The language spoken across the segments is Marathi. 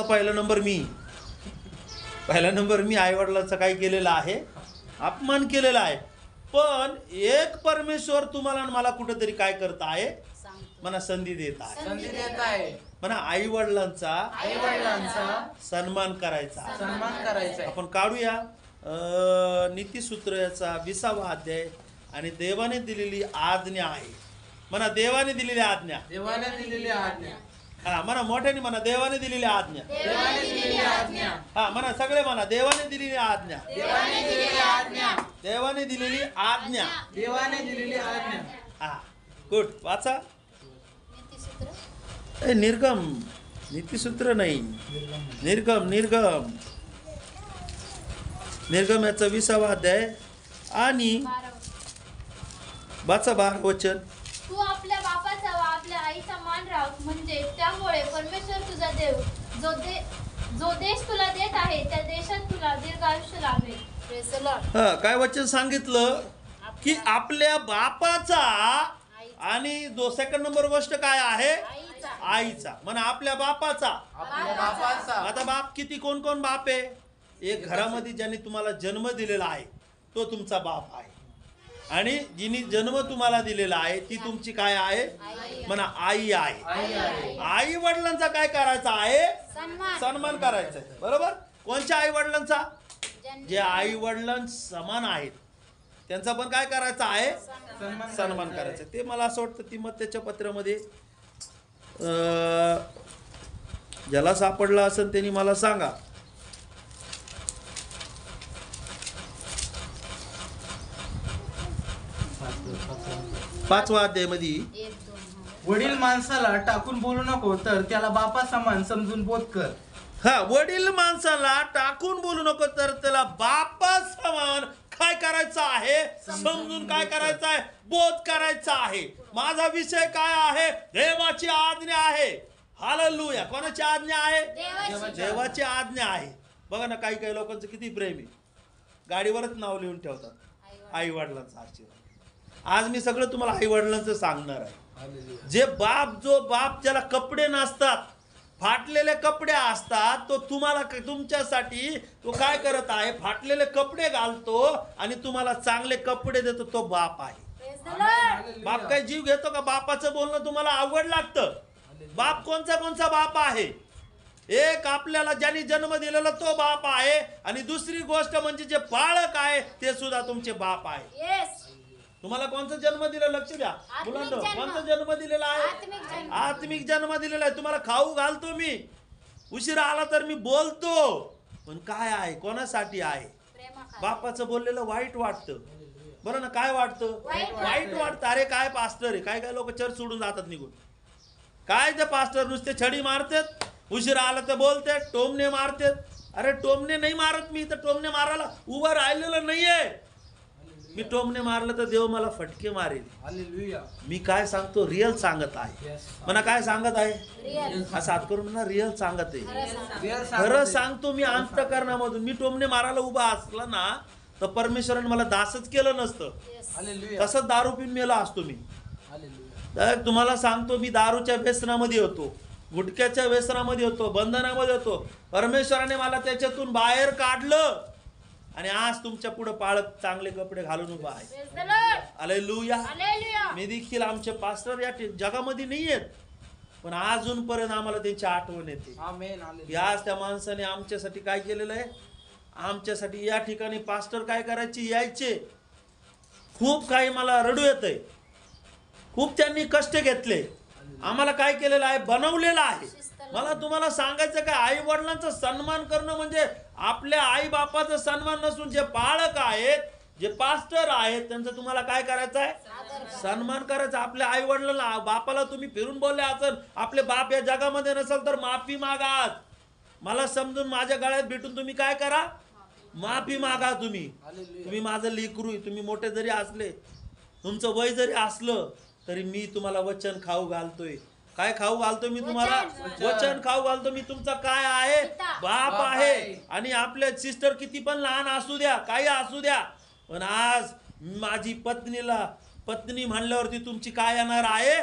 पहिला नंबर मी आई वडिलांचा काय केलेला आहे, अपमान केलेला आहे. पण एक परमेश्वर तुम्हाला आणि मला कुठेतरी काय करत आहे, मला संधी देत आहे. म्हणा आई वडिलांचा सन्मान करायचा. आपण काढूया नीतिसूत्र याचा 20वा अध्याय. आणि देवाने दिलेली आज्ञा आहे. म्हणा देवाने दिलेली आज्ञा. हा म्हणा मोठ्याने म्हणा देवाने दिलेली आज्ञा. हा म्हणा सगळे म्हणा देवाने दिलेली आज्ञा. देवाने दिलेली आज्ञा. हा गुड. वाचा. निर्गम. नीतिसूत्र नाही, निर्गम याचा 20वा अध्याय आणि 12 वचन. तू आपल्या बापाचा व आपल्या आईचा मान राख, म्हणजे त्यामुळे परमेश्वर तुझा देव जो देश तुला देत आहे त्या देशात तुला दीर्घ आयुष्य लाभेल. Praise the Lord. हा काय वचन सांगितलं की आपल्या बापाचा. आणि सेकंड नंबर गोष्ट काय आहे, आईचा. म्हणा आपल्या बापाचा. आता बाप किती, कोण कोण बाप आहे. एक घरामध्ये ज्याने तुम्हाला जन्म दिलेला आहे तो तुमचा बाप आहे. आणि जिने जन्म तुम्हाला दिलेला आहे ती तुमची काय आहे, म्हणा आई आहे. आई वडिलांचा काय करायचा आहे, सन्मान करायचा आहे. बरोबर. कोणत्या आई वडिलांचा, जे आई वडिलां समान आहेत त्यांचा पण काय करायचा आहे, सन्मान करायचा. ते मला असं वाटतं तीमोथेच्या पत्रामध्ये ज्याला सापडला असेल त्यांनी मला सांगा. 5वा अध्यायामध्ये. वडील माणसाला टाकून बोलू नको, तर त्याला बापा समान समजून बोध कर. हा वडील माणसाला टाकून बोलू नको, तर त्याला बापा समान काय करायचं आहे, समजून काय करायचं आहे, बोध करायचा आहे. माझा विषय काय आहे, देवाची आज्ञा आहे. हालेलुया. कोणाची आज्ञा आहे, देवाची आज्ञा आहे. बघा ना काही लोकांचं किती प्रेम आहे, गाडीवरच नाव लिहून ठेवतात आई वडिलांचा आशीर्वाद. आज मी सगळं तुम्हाला आई वडिलांचं सांगणार आहे. जो बाप ज्याला कपडे नसतात, फाटलेले कपडे असतात, तो तुम्हाला तुमच्यासाठी तो काय करत आहे, फाटलेले कपडे घालतो आणि तुम्हाला चांगले कपडे देतो. तो बाप आहे. बाप काय जीव घेतो का? बापाचं बोलणं तुम्हाला अवघड लागतं. बाप कोणचा बाप आहे. एक आपल्याला ज्यांनी जन्म दिलेला तो बाप आहे. आणि दुसरी गोष्ट म्हणजे जे बाळक आहे ते सुद्धा तुमचे बाप आहे. तुम्हाला कोणता जन्म दिला, लक्ष द्या मुलांनो. कोणता जन्म दिलेला आहे, आत्मिक जन्म दिलेला आहे. तुम्हाला खाऊ घालतो मी, उशिरा आला तर मी बोलतो, पण काय आहे, कोणासाठी आहे. बापाचं बोललेलं वाईट वाटतं. बरं ना, काय वाटतं, वाईट वाटतं. अरे काय पास्टर आहे, काय लोक चर्च सोडून जातात निघून. काय ते पास्टर नुसते छडी मारतात, उशिरा आला तर बोलते, टोमणे मारतात. अरे टोमणे नाही मारत मी, तर टोमणे मारायला उभं राहिलेलं नाहीये. मी टोमणे मारलं तर देव मला फटके मारेल. मी काय सांगतो, रिअल सांगत आहे. म्हणा काय सांगत आहे, असं हात करून म्हणा रिअल सांगत आहे. खरं सांगतो मी अंतःकरणामधून. मी टोमणे मारायला उभा असला ना तर परमेश्वराने मला दासच केलं नसतं. तसंच दारू पिऊन मेला असतो मी. तर तुम्हाला सांगतो, मी दारूच्या व्यसनामध्ये होतो, गुटख्याच्या व्यसनामध्ये होतो, बंधनामध्ये होतो. परमेश्वराने मला त्याच्यातून बाहेर काढलं आणि आज तुमच्या पुढे पाळत चांगले कपडे घालून उभा आहे. हालेलुया. मी देखील आमचे पास्टर या जगामध्ये नाही आहेत, पण अजूनपर्यंत आम्हाला त्यांची आठवण येते. आज त्या माणसाने आमच्यासाठी काय केलेलं आहे. आमच्यासाठी या ठिकाणी पास्टर काय करायचे, यायचे. खूप काही मला रडू येतंय. खूप त्यांनी कष्ट घेतले, आम्हाला काय केलेलं आहे, बनवलेलं आहे. मला तुम्हाला सांगायचं काय, आई वडिलांचा सन्मान करणं म्हणजे आपल्या आई बापाचा सन्मान नसून जे पालक आहेत, जे पास्टर आहेत, त्यांचा तुम्हाला काय करायचं आहे, सन्मान करायचा. आपल्या आई वडिलांना, बापाला तुम्ही फिरून बोलले असेल, आपले बाप या जगामध्ये नसेल तर माफी मागा. मला समजून माझ्या गळ्यात भेटून तुम्ही काय करा, माफी मागा. तुम्ही माझं लेकरू, तुम्ही मोठे जरी असले, तुमचं वय जरी असलं तरी मी तुम्हाला वचन खाऊ घालतोय. काय खाऊ घालतो मी तुम्हाला, वचन खाऊ घालतो. मी तुमचा काय आहे, बाप आहे. आणि आपल्या सिस्टर किती पण लहान असू द्या, काही असू द्या, पण आज माझी पत्नी म्हणल्यावरती तुमची काय येणार आहे,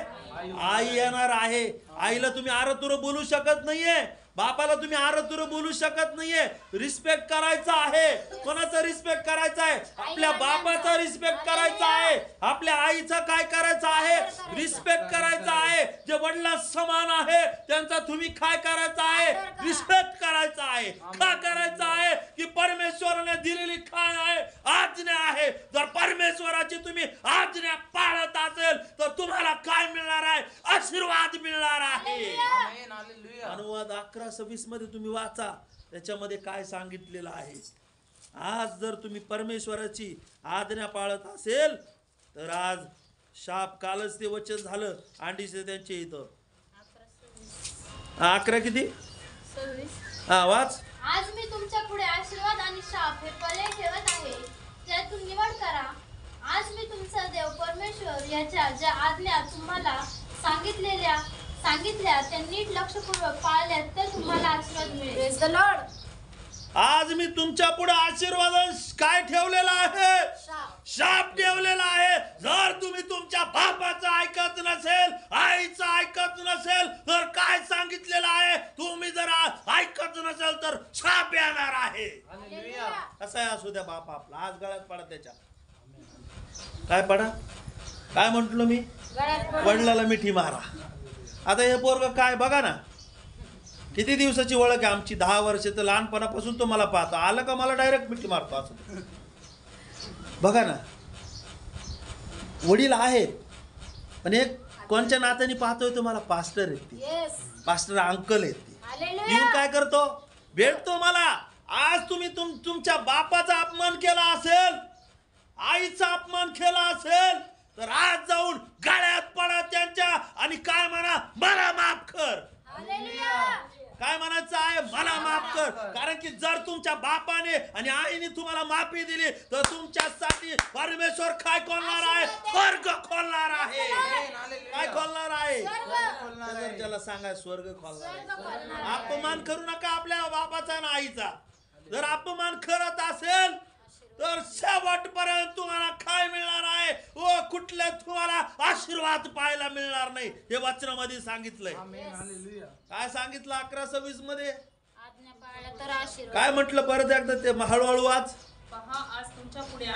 आई येणार आहे. आईला तुम्ही आरतुर बोलू शकत नाहीये, बापाला तुम्ही आरतुर बोलू शकत नाहीये. रिस्पेक्ट करायचा आहे. कोणाचा रिस्पेक्ट करायचा आहे? आपल्या बापाचा रिस्पेक्ट करायचा आहे. आपल्या आईचा काय करायचं आहे? रिस्पेक्ट करायचा आहे. जे वडिला समान आहे त्यांचा तुम्ही काय करायचा आहे? रिस्पेक्ट करायचा आहे. का करायचा आहे? की परमेश्वराने दिलेली काय आहे? आज्ञा आहे. जर परमेश्वराची तुम्ही आज्ञा पाळत असेल तर तुम्हाला काय मिळणार आहे? आशीर्वाद मिळणार आहे. अनुवाद 11:26 मध्ये तुम्ही वाचा, त्याच्यामध्ये काय सांगितलेलं आहे. आज जर तुम्ही परमेश्वराची आज्ञा पाळत असेल तर आज शाप, कालच ते वचन झालं अंडीचे त्यांचे इथं 11 किती 26. हा वाच. आज मी तुमच्या पुढे आशीर्वाद आणि शाप हे पर्याय ठेवत आहे, त्यातून निवड करा. आज मी तुमचा देव परमेश्वर याच्या ज्या आज्ञा तुम्हाला सांगितल्या त्या नीट लक्षपूर्वक पाळल्या तर तुम्हाला आशीर्वाद मिळेल. Praise the Lord. आज मी तुमच्या पुढे आशीर्वाद काय ठेवलेला आहे? शाप ठेवलेला आहे. जर तुम्ही तुमच्या बापाचं ऐकत नसेल, आईचं ऐकत नसेल तर काय सांगितलेलं आहे? तुम्ही जर ऐकत नसेल तर शाप येणार आहे. कसं आहे असू द्या बाप आपला, आज गळ्यात पडा त्याच्या. काय पडा? काय म्हंटलो मी? वडिलाला मिठी मारा. आता हे पोरग काय बघा ना, किती दिवसाची ओळख आहे आमची, 10 वर्ष. तर लहानपणापासून तो मला पाहतो, आलं का मला डायरेक्ट मिठी मारतो असं. बघा ना, वडील आहेत पण एक कोणच्या नात्याने पाहतोय तो मला? पास्टर आहेत ते, पास्टर अंकल आहेत ते. येऊन काय करतो? भेटतो मला. आज तुम्ही तुमच्या बापाचा अपमान केला असेल, आईचा अपमान केला असेल तर आज जाऊन गळ्यात पडा त्यांच्या आणि काय म्हणा? मला माफ कर. काय म्हणायचं आहे? मला माफ कर. कारण की जर तुमच्या बापाने आणि आईने तुम्हाला माफी दिली तर तुमच्यासाठी परमेश्वर काय खोलणार आहे? स्वर्ग खोलणार आहे. काय खोलणार आहे? त्याला सांगा स्वर्ग खोलणार आहे. अपमान करू नका आपल्या बापाचा आणि आईचा. जर अपमान करत असेल तर शेवटपर्यंत तुम्हाला काय मिळणार आहे? कुठले तुम्हाला आशीर्वाद पाहायला मिळणार नाही. हे वचनामध्ये सांगितलंय. काय सांगितलं 11:26 मध्ये? आज्ञा पाळल्या तर आशीर्वाद. काय म्हटलं परत एकदा ते हळूहळू वाच. आज तुमच्या पुढे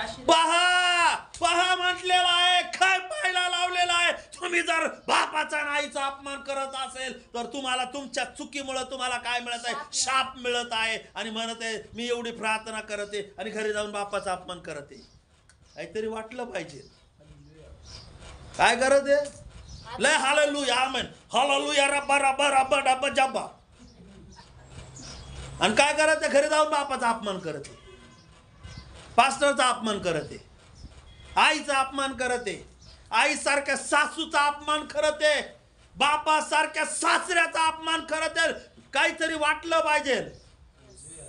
पहा म्हटलेलं आहे. काय पाहायला लावलेलं आहे? तुम्ही जर बापाचा आणि आईचा अपमान करत असेल तर तुम्हाला तुमच्या चुकीमुळे तुम्हाला काय मिळत आहे? शाप मिळत आहे. आणि म्हणत आहे मी एवढी प्रार्थना करते आणि घरी जाऊन बापाचा अपमान करते. काहीतरी वाटलं पाहिजे. काय करत आहे? लय हालेलुया आमेन, हालेलुया रब्बा रब्बा रब्बा डब्बा जब्बा. आणि काय करत आहे? घरी जाऊन बापाचा अपमान करते, पास्टरचा अपमान करते, आईचा अपमान करते, आईसारख्या सासूचा अपमान करते, बापासारख्या सासऱ्याचा अपमान करते. काहीतरी वाटलं पाहिजे.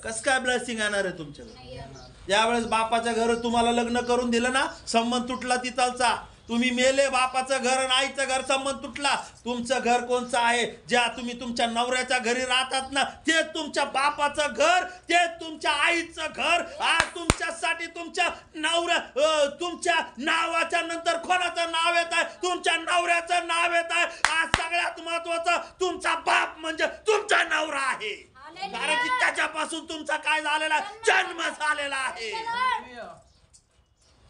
कस काय ब्लेसिंग येणार आहे तुमच्याकडे? ज्यावेळेस बापाच्या घर तुम्हाला लग्न करून दिलं ना, संबंध तुटला तिथलचा. तुम्ही मेले, बापाचं घर आणि आईचं घर संबंध तुटला. तुमचं घर कोणचं आहे? ज्या तुम्ही तुमच्या नवऱ्याच्या घरी राहतात ना, ते तुमच्या बापाचं घर, ते तुमच्या आईचं घर. आज तुमच्यासाठी तुमच्या तुमच्या नावाच्या नंतर कोणाचं नाव येत आहे? तुमच्या नवऱ्याचं नाव येत आहे. आज सगळ्यात महत्वाचं तुमचा बाप म्हणजे तुमचा नवरा आहे. कारण की त्याच्यापासून तुमचा काय झालेला आहे? जन्म झालेला आहे.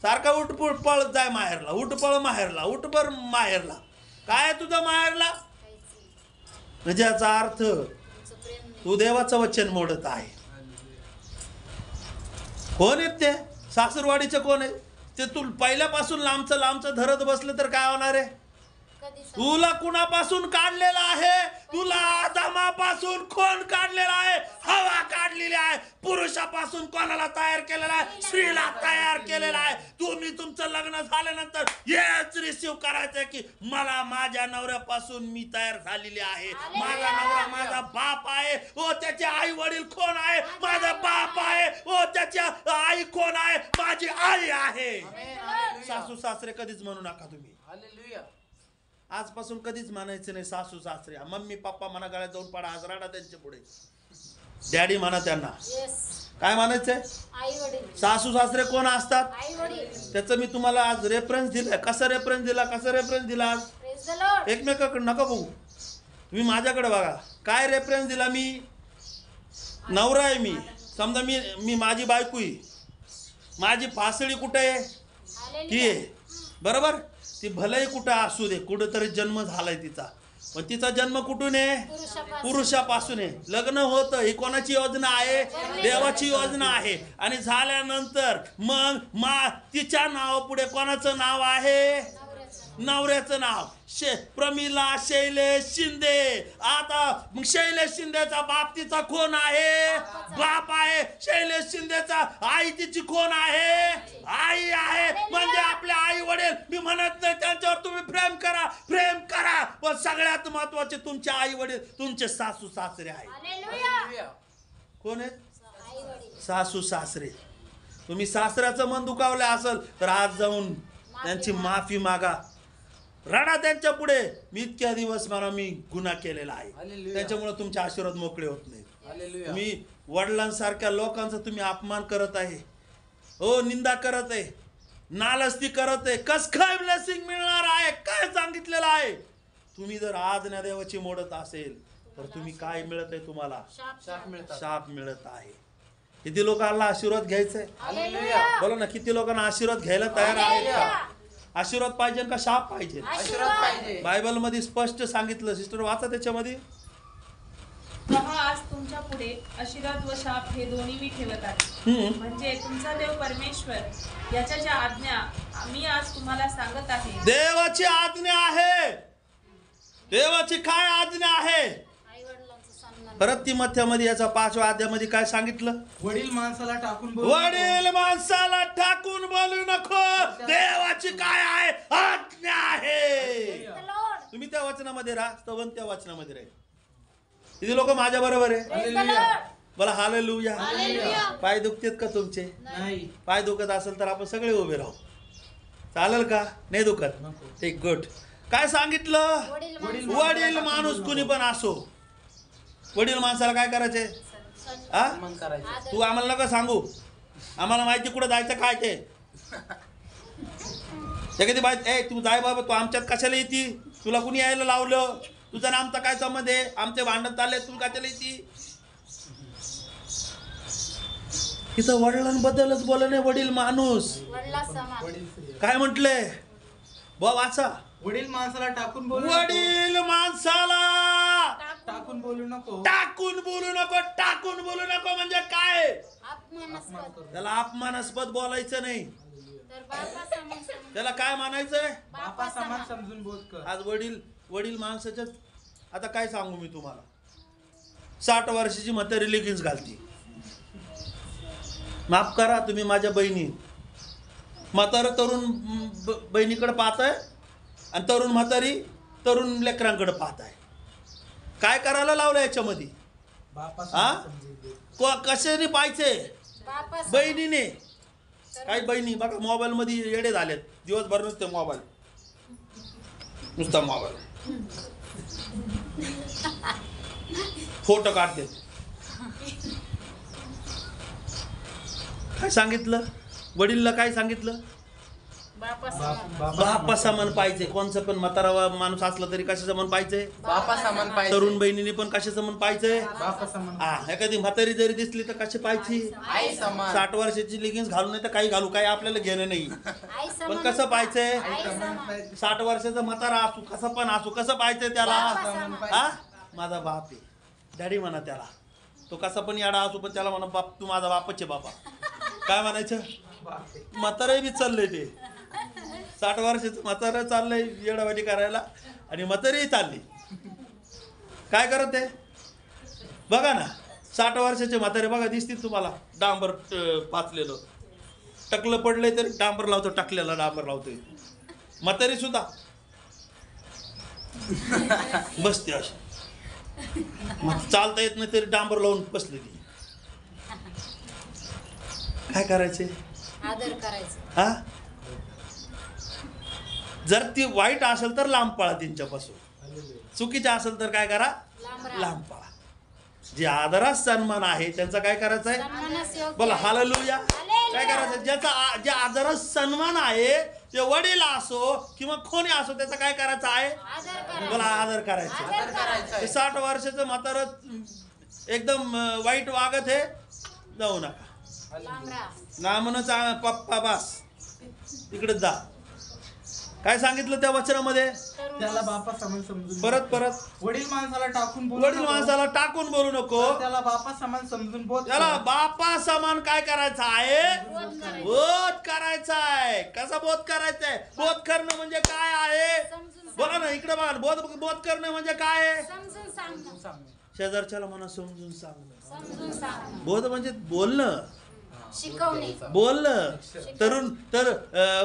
सारखा उठपुट पळ जाय माहेरला, उठपळ माहेरला, उठपर माहेरला. काय तुझं माहेरला? म्हणजे याचा अर्थ तू देवाचं वचन मोडत आहे. कोण आहेत ते? सासरवाडीचे कोण आहे ते? तू पहिल्यापासून लांबचं धरत बसलं तर काय होणार आहे? तुला कुणापासून काढलेला आहे? तुला आदामापासून कोण काढलेला आहे? हवा काढलेली आहे. पुरुषापासून कोणाला तयार केलेला आहे? स्त्रीला तयार केलेला आहे. तुम्ही तुमचं लग्न झाल्यानंतर हेच रिसीव करायचं की मला माझ्या नवऱ्यापासून मी तयार झालेली आहे. माझा नवरा माझा बाप आहे. त्याचे आई वडील कोण आहे? माझा बाप आहे. त्याच्या आई कोण आहे? माझी आई आहे. सासू सासरे कधीच म्हणू नका तुम्ही. आजपासून कधीच म्हणायचं नाही सासू सासरे. मम्मी पप्पा म्हणा, गळ्यात जाऊन पडा, आज राडा त्यांच्या पुढे. डॅडी म्हणा त्यांना. काय म्हणायचंय? सासू सासरे कोण असतात? त्याचं मी तुम्हाला आज रेफरन्स दिलाय. कसा रेफरन्स दिला? आज एकमेकाकडे नका बघू. तुम्ही माझ्याकडे बघा, काय रेफरन्स दिला मी? नवरा आहे मी, समजा मी माझी बायको आहे, माझी फासळी कुठे आहे? ती आहे, बरोबर? ती भलंही कुठं असू दे, कुठंतरी जन्म झालाय तिचा, पण तिचा जन्म कुठून आहे? पुरुषापासून आहे. लग्न होतं, ही कोणाची योजना आहे? देवाची योजना आहे. आणि झाल्यानंतर मग तिच्या नावापुढे कोणाचं नाव आहे? नवऱ्याचं नाव. प्रमिला शैलेश शिंदे. आता मग शैलेश शिंदेचा बाप तिचा कोण आहे? बाप आहे. शैलेश शिंदेचा आई तिची कोण आहे? आई आहे. म्हणजे आपले आई वडील, मी म्हणत नाही त्यांच्यावर तुम्ही प्रेम करा, पण सगळ्यात महत्वाचे तुमचे आई वडील, तुमचे सासू सासरे आहे. कोण आहेत? सासू सासरे. तुम्ही सासऱ्याचं मन दुखावलं असेल तर आज जाऊन त्यांची माफी मागा, रडा त्यांच्या पुढे. मी इतक्या दिवस मी गुन्हा केलेला आहे, त्याच्यामुळे तुमचे आशीर्वाद मोकळे होत नाही. तुम्ही वडिलांसारख्या लोकांचा तुम्ही अपमान करत आहे, हो, निंदा करत आहे, नालस्ती करत आहे. कस काय ब्लेसिंग मिळणार आहे? काय सांगितलेलं आहे? तुम्ही जर आज्ञा देवाची मोडत असेल तर तुम्ही काय मिळत आहे? तुम्हाला शाप मिळत आहे. किती लोकांना आशीर्वाद घ्यायचा आहे? बोला ना, किती लोकांना आशीर्वाद घ्यायला तयार आहे? आशीर्वाद पाहिजे का शाप पाहिजे? बायबल मध्ये स्पष्ट सांगितलं. सिस्टर वाचा त्याच्यामध्ये. पहा, आज तुमच्या पुढे आशीर्वाद व शाप हे दोन्ही मी ठेवत आहे. म्हणजे तुमचा देव परमेश्वर याच्या ज्या आज्ञा मी आज तुम्हाला सांगत आहे. देवाची आज्ञा आहे. देवाची काय आज्ञा आहे? परत ती मध्यामध्ये याचा 5व्या अध्यायामध्ये काय सांगितलं? वडील माणसाला टाकून बोलू नको. देवाची काय आहे? आज्ञा आहे. तुम्ही त्या वचनामध्ये राहा, स्तवन त्या वचनामध्ये राहा. किती लोक माझ्या बरोबर आहे? बोला हालेलुया. पाय दुखतेत का तुमचे? नाही. पाय दुखत असेल तर आपण सगळे उभे राहू. चालेल का? नाही दुखत? ठीक, गुड. काय सांगितलं? वडील माणूस कुणी पण असो, वडील माणसाला काय करायचे? तू आम्हाला नका सांगू, आम्हाला माहिती कुठं जायचं काय ते. कधी माहिती, तू जाय बाबा, तू आमच्यात कशाला येते? तुला कुणी यायला लावलं? तुझा आमचा काय संबंध आहे? आमचे भांडण चालले, तू कशाला येते? इथं वडिलांबद्दलच बोल नाही. वडील माणूस काय म्हटलंय? वाचा. वडील माणसाला टाकून बोलू वडील माणसाला टाकून बोलू नको. टाकून बोलू नको म्हणजे काय? त्याला अपमानास्पद बोलायचं नाही. त्याला काय म्हणायचंय? बापा समान समजून बोल कर. आज वडील माणसाच्या, आता काय सांगू मी तुम्हाला, 60 वर्षाची म्हातारी लेगिन्स घालती. माफ करा, तुम्ही माझ्या बहिणी. म्हातारं तरुण बहिणीकडे पाहताय आणि तरुण म्हातारी तरुण लेकरांकडे पाहताय. काय करायला लावलं याच्यामध्ये? कशाने पाहायचे? बहिणीने. काही बहिणी बघा मोबाईल मध्ये येडे झालेत, दिवसभर नुसते मोबाईल, नुसता मोबाईल, फोटो काढते. काय सांगितलं? वडीलला काय सांगितलं? बापा समान पाहिजे. कोणचं पण म्हातारा माणूस असला तरी कशाचं मन पाहिजे? बापा समान पाहिजे. तरुण बहिणीने पण कशाचं मन पाहिजे? बापा समान. एखादी म्हातारी जरी दिसली तर कशी पाहिजे? आई समान. 60 वर्षाची लेगिन्स घालून नाही तर काही घालू, काही आपल्याला घेणं नाही, पण कसं पाहिजे? 60 वर्षाचा म्हातारा असू, कसं पण असू, कसं पाहिजे त्याला? माझा बाप आहे, डॅडी म्हणा त्याला. तो कसा पण याडा असू, पण त्याला म्हणा बाप, तू माझा बापच आहे बाबा. काय म्हणायचं? म्हातारा बी चाललंय ते. 60 वर्षाचं म्हातारा चाललंय येडावाटी करायला, आणि म्हातारीही चालली. काय करत आहे बघा ना. 60 वर्षाचे म्हातारे बघा दिसतील तुम्हाला, डांबर पाचलेलं, टकलं पडलंय तरी डांबर लावतो, टाकलेला डांबर लावतोय. म्हातारी सुद्धा बसते अशी, चालता येत नाही तरी डांबर लावून बसली ती. काय करायचे? आदर करायचं. हा, जर ती वाईट असेल तर लांब पळा त्यांच्यापासून, चुकीच्या असेल तर काय करा? लांब पळा. जे आदरात सन्मान आहे त्यांचा काय करायचंय? बोला हालेलुया. काय करायचं? ज्याचा जे आदरात सन्मान आहे ते वडील असो किंवा कोणी असो त्याचा काय करायचा आहे मला आदर करायचा. 60 वर्षाचं म्हातारं एकदम वाईट वागत आहे जाऊ नका ना म्हणून पप्पा बास इकडे जा. काय सांगितलं त्या वचनामध्ये त्याला बापा समान समजून परत वडील माणसाला टाकून बोलू नको त्याला बापा समान समजून बोल. त्याला बापा समान काय करायचं आहे बोध करायचा आहे. कसा बोध करायचा आहे? बोध करणं म्हणजे काय आहे बोला ना इकडे बघा. बोध करणं म्हणजे काय आहे? शेजारच्याला म्हणा समजून सांगणं. बोध म्हणजे बोलणं बोलणं. तर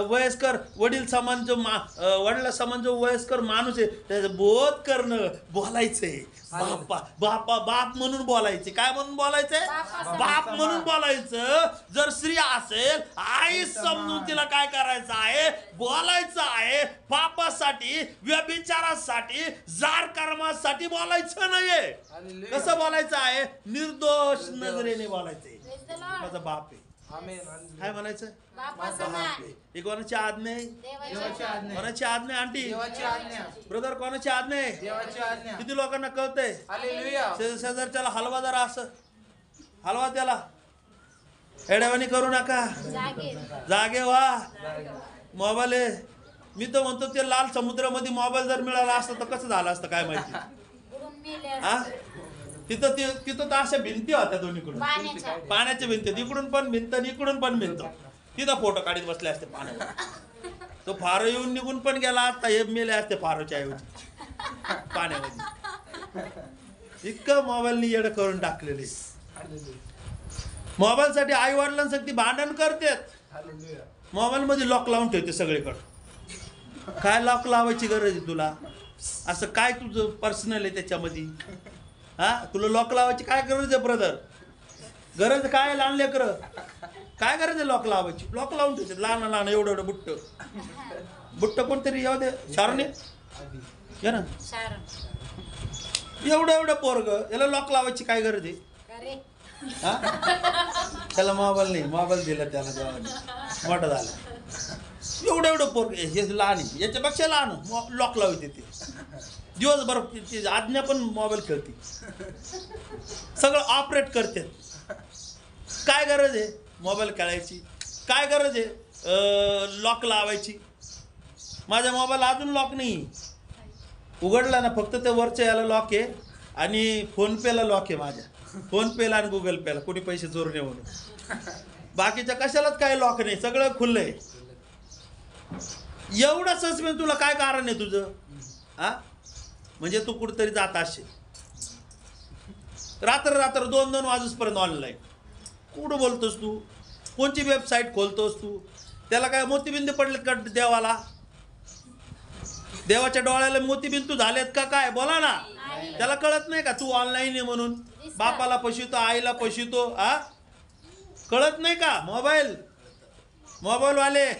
वयस्कर वडील समान जो वडिला समान जो वयस्कर माणूस आहे त्याचं बोध करणं बोलायचंय. बाप म्हणून बोलायचे. काय म्हणून बोलायचंय? बाप म्हणून बोलायचं. जर स्त्री असेल आई समजून तिला काय करायचं आहे बोलायचं आहे. पापासाठी व्यभिचारासाठी जार कर्मासाठी बोलायचं नाहीये. कसं बोलायचं आहे? निर्दोष नजरेने बोलायचंय. माझा बाप आहे काय म्हणायचं? ही कोणाची आज्ञा आहे? कोणाची आज्ञा? आंटी ब्रदर कोणाची आज्ञा आहे? किती लोकांना कळतंय? शेजारच्याला हलवा जरा असं हलवा त्याला. एड्यावानी करू नका. जागे व्हा. मोबाईल आहे. मी तर म्हणतो ते लाल समुद्रामध्ये मोबाईल जर मिळाला असता तर कसं झालं असतं काय माहिती. हा तिथं तर अशा भिंती होत्या दोन्हीकडून पाण्याच्या भिंती. इकडून पण भिंत इकडून पण भिंत. तिथं फोटो काढीत बसले असते पाण्यावर. तो फार येऊन निघून पण गेला. आता हे मेले असते फारोच्या ऐवजी पाण्यामध्ये. इतकं मोबाईलनी येडं करून टाकलेले. मोबाईल साठी आई वडिलांसाठी भांडण करतात. मोबाईल मध्ये लॉक लावून ठेवते सगळीकडे. काय लॉक लावायची गरज आहे तुला? असं काय तुझं पर्सनल आहे त्याच्यामध्ये? हा तुला लॉक लावायची काय गरज आहे ब्रदर? गरज काय? लहान लेकर काय गरज आहे लॉक लावायची? लॉक लावून ठेवते लहान एवढं बुट्ट कोणतरी येऊ दे. शारणे ये ना. एवढं पोरग याला लॉक लावायची काय गरज आहे? हा त्याला मोबाईल नाही. मोबाईल दिला त्याला मोठा झाला. एवढं पोरग हे लहान आहे. याच्यापेक्षा लहान लॉक लावते ते. दिवसभर आज्ञा पण मोबाईल खेळते. सगळं ऑपरेट करते. काय गरज आहे मोबाईल खेळायची? काय गरज आहे लॉक लावायची? माझ्या मोबाईल अजून लॉक नाही उघडला ना. फक्त ते वरच्या याला लॉक आहे आणि फोन पेला लॉक आहे. माझ्या फोन पेला आणि गुगल पेला कोणी पैसे चोरून म्हणून. बाकीच्या कशालाच काही लॉक नाही. सगळं खुल्लं आहे. एवढं सस्पेन्स तुला काय कारण आहे तुझं? हा म्हणजे तू कुठेतरी जात असेल रात्र 2-2 वाजूपर्यंत ऑनलाईन. कुठं बोलतोस तू? कोणची वेबसाईट खोलतोस तू? त्याला काय मोतीबिंदू पडलेत का देवाला? देवाच्या डोळ्याला मोतीबिंदू झालेत का काय? बोला ना. त्याला कळत नाही का तू ऑनलाईन आहे म्हणून? बापाला पशितो आईला पशितो. हा कळत नाही का? मोबाईल वाले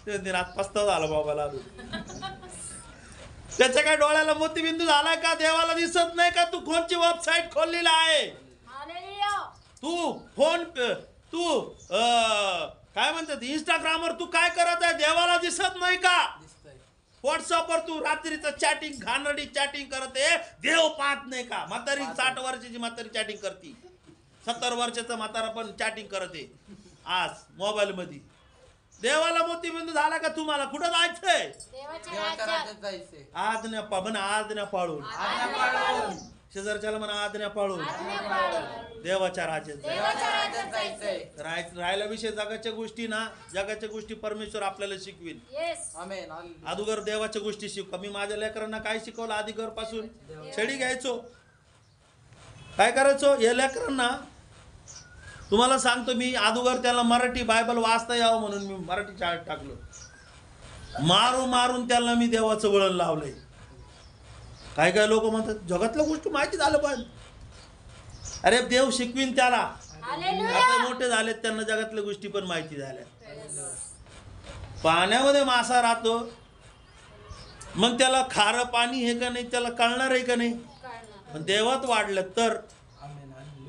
दिनात पस्ताव झाला मोबाईल आलो. त्याच्या काय डोळ्याला मोतीबिंदू झालाय का? देवाला दिसत नाही का? तू कोणची वेबसाईट खोललेला आहे? तू काय म्हणतात इंस्टाग्रामवर तू काय करत आहे? देवाला दिसत नाही का? व्हॉट्सअपवर तू रात्रीचं चॅटिंग घाणरडी चॅटिंग करत आहे. देव पाहत नाही का? म्हातारी 60 वर्षाची म्हातारी चॅटिंग करते. 70 वर्षाचा म्हातारा पण चॅटिंग करत आहे आज मोबाईल मध्ये. देवाला मोतीबिंदू झाला का तुम्हाला? कुठं जायचंय? आज्ञा पाळून. शेजारच्याला म्हणा आज्ञा पाळून देवाच्या राज्यात राहायला. विषय जगाच्या गोष्टी ना. जगाच्या गोष्टी परमेश्वर आपल्याला शिकवेल. अगोदर देवाच्या गोष्टी शिकवा. मी माझ्या लेकरांना काय शिकवलं? आधी घर पासून छडी घ्यायचो. काय करायचो? या लेकरांना तुम्हाला सांगतो मी अगोदर त्याला मराठी बायबल वाचता यावं म्हणून मी मराठी शाळेत टाकलो. मारून त्याला मी देवाचं वळण लावलंय. काय लोक म्हणतात जगातल्या गोष्टी माहिती झालं पण. अरे देव शिकवीन त्याला. आता मोठे झालेत त्यांना जगातल्या गोष्टी पण माहिती झाल्या. पाण्यामध्ये मासा राहतो मग त्याला खारं पाणी हे का नाही त्याला कळणार आहे का नाही? पण देवात वाढलं तर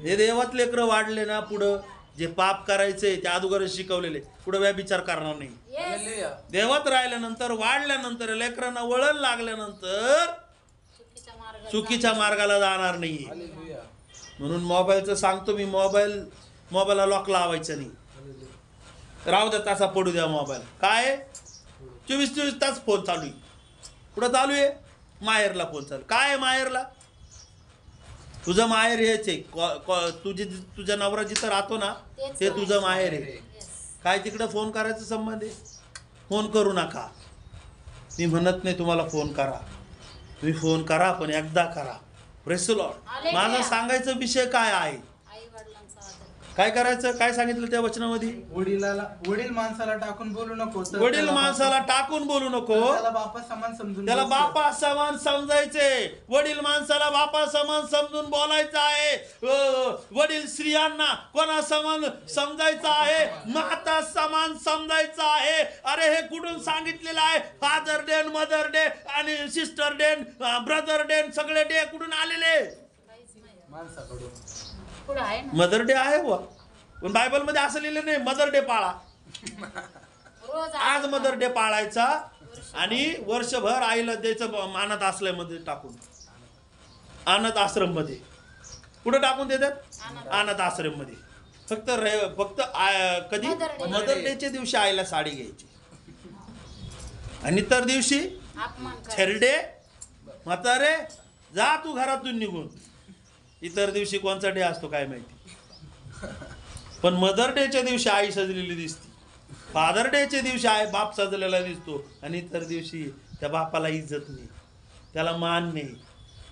हे देवात लेकरं वाढले ना पुढं जे पाप करायचंय ते अगोदरच शिकवलेले पुढे व्यभिचार करणार नाही. हालेलुया. देवात राहिल्यानंतर, वाढल्यानंतर, लेकरांना वळण लागल्यानंतर चुकीच्या मार्गाला जाणार नाही. हालेलुया. म्हणून मोबाईलचं सांगतो मी, मोबाईलला लॉक लावायचं नाही. राहू द्या, तासा पडू द्या मोबाईल. काय 24 तास फोन चालू आहे. कुठं चालू आहे? माहेरला फोन चालू. काय आहे माहेरला? तुझं माहेर हेच आहे. तुझ्या नवरा जिथं राहतो ना, ते तुझं माहेर आहे. काय तिकडं फोन करायचा संबंध आहे? फोन करू नका. मी म्हणत नाही तुम्हाला फोन करा, तुम्ही फोन करा, पण एकदा करा. Praise the Lord. माझा सांगायचा विषय काय आहे? काय करायचं? काय सांगितलं त्या वचनामध्ये? वडील माणसाला टाकून बोलू नको. वडील माणसाला टाकून बोलू नको, त्याला बापा समान समजून त्याला बोलायचं. बापा समान समजायचे. वडील माणसाला बापा समान समजून बोलायचं आहे. वडील स्त्रियांना कोणा समान समजायचं आहे? माता समान समजायचं आहे. अरे हे कुठून सांगितलेलं आहे? फादर डे, मदर डे आणि सिस्टर डे, ब्रदर डे, सगळे डे कुठून आलेले? माणसाकडून. मदर डे आहे बुवा, पण बायबल मध्ये असं लिहिलं नाही मदर डे पाळा. आज मदर डे पाळायचा आणि वर्षभर आईला द्यायचं अनाथ आश्रममध्ये टाकून. अनाथ आश्रम मध्ये कुठं टाकून देतात? अनाथ आश्रम मध्ये. फक्त कधी मदर डेच्या दिवशी आईला साडी घ्यायची आणि इतर दिवशी छेरडे म्हातारे जा तू घरातून निघून. इतर दिवशी कोणचा डे असतो काय माहिती, पण मदर डेच्या दिवशी आई सजलेली दिसते. फादर डेच्या दिवशी आई बाप सजलेला दिसतो आणि इतर दिवशी त्या बापाला इज्जत नाही, त्याला मान नाही.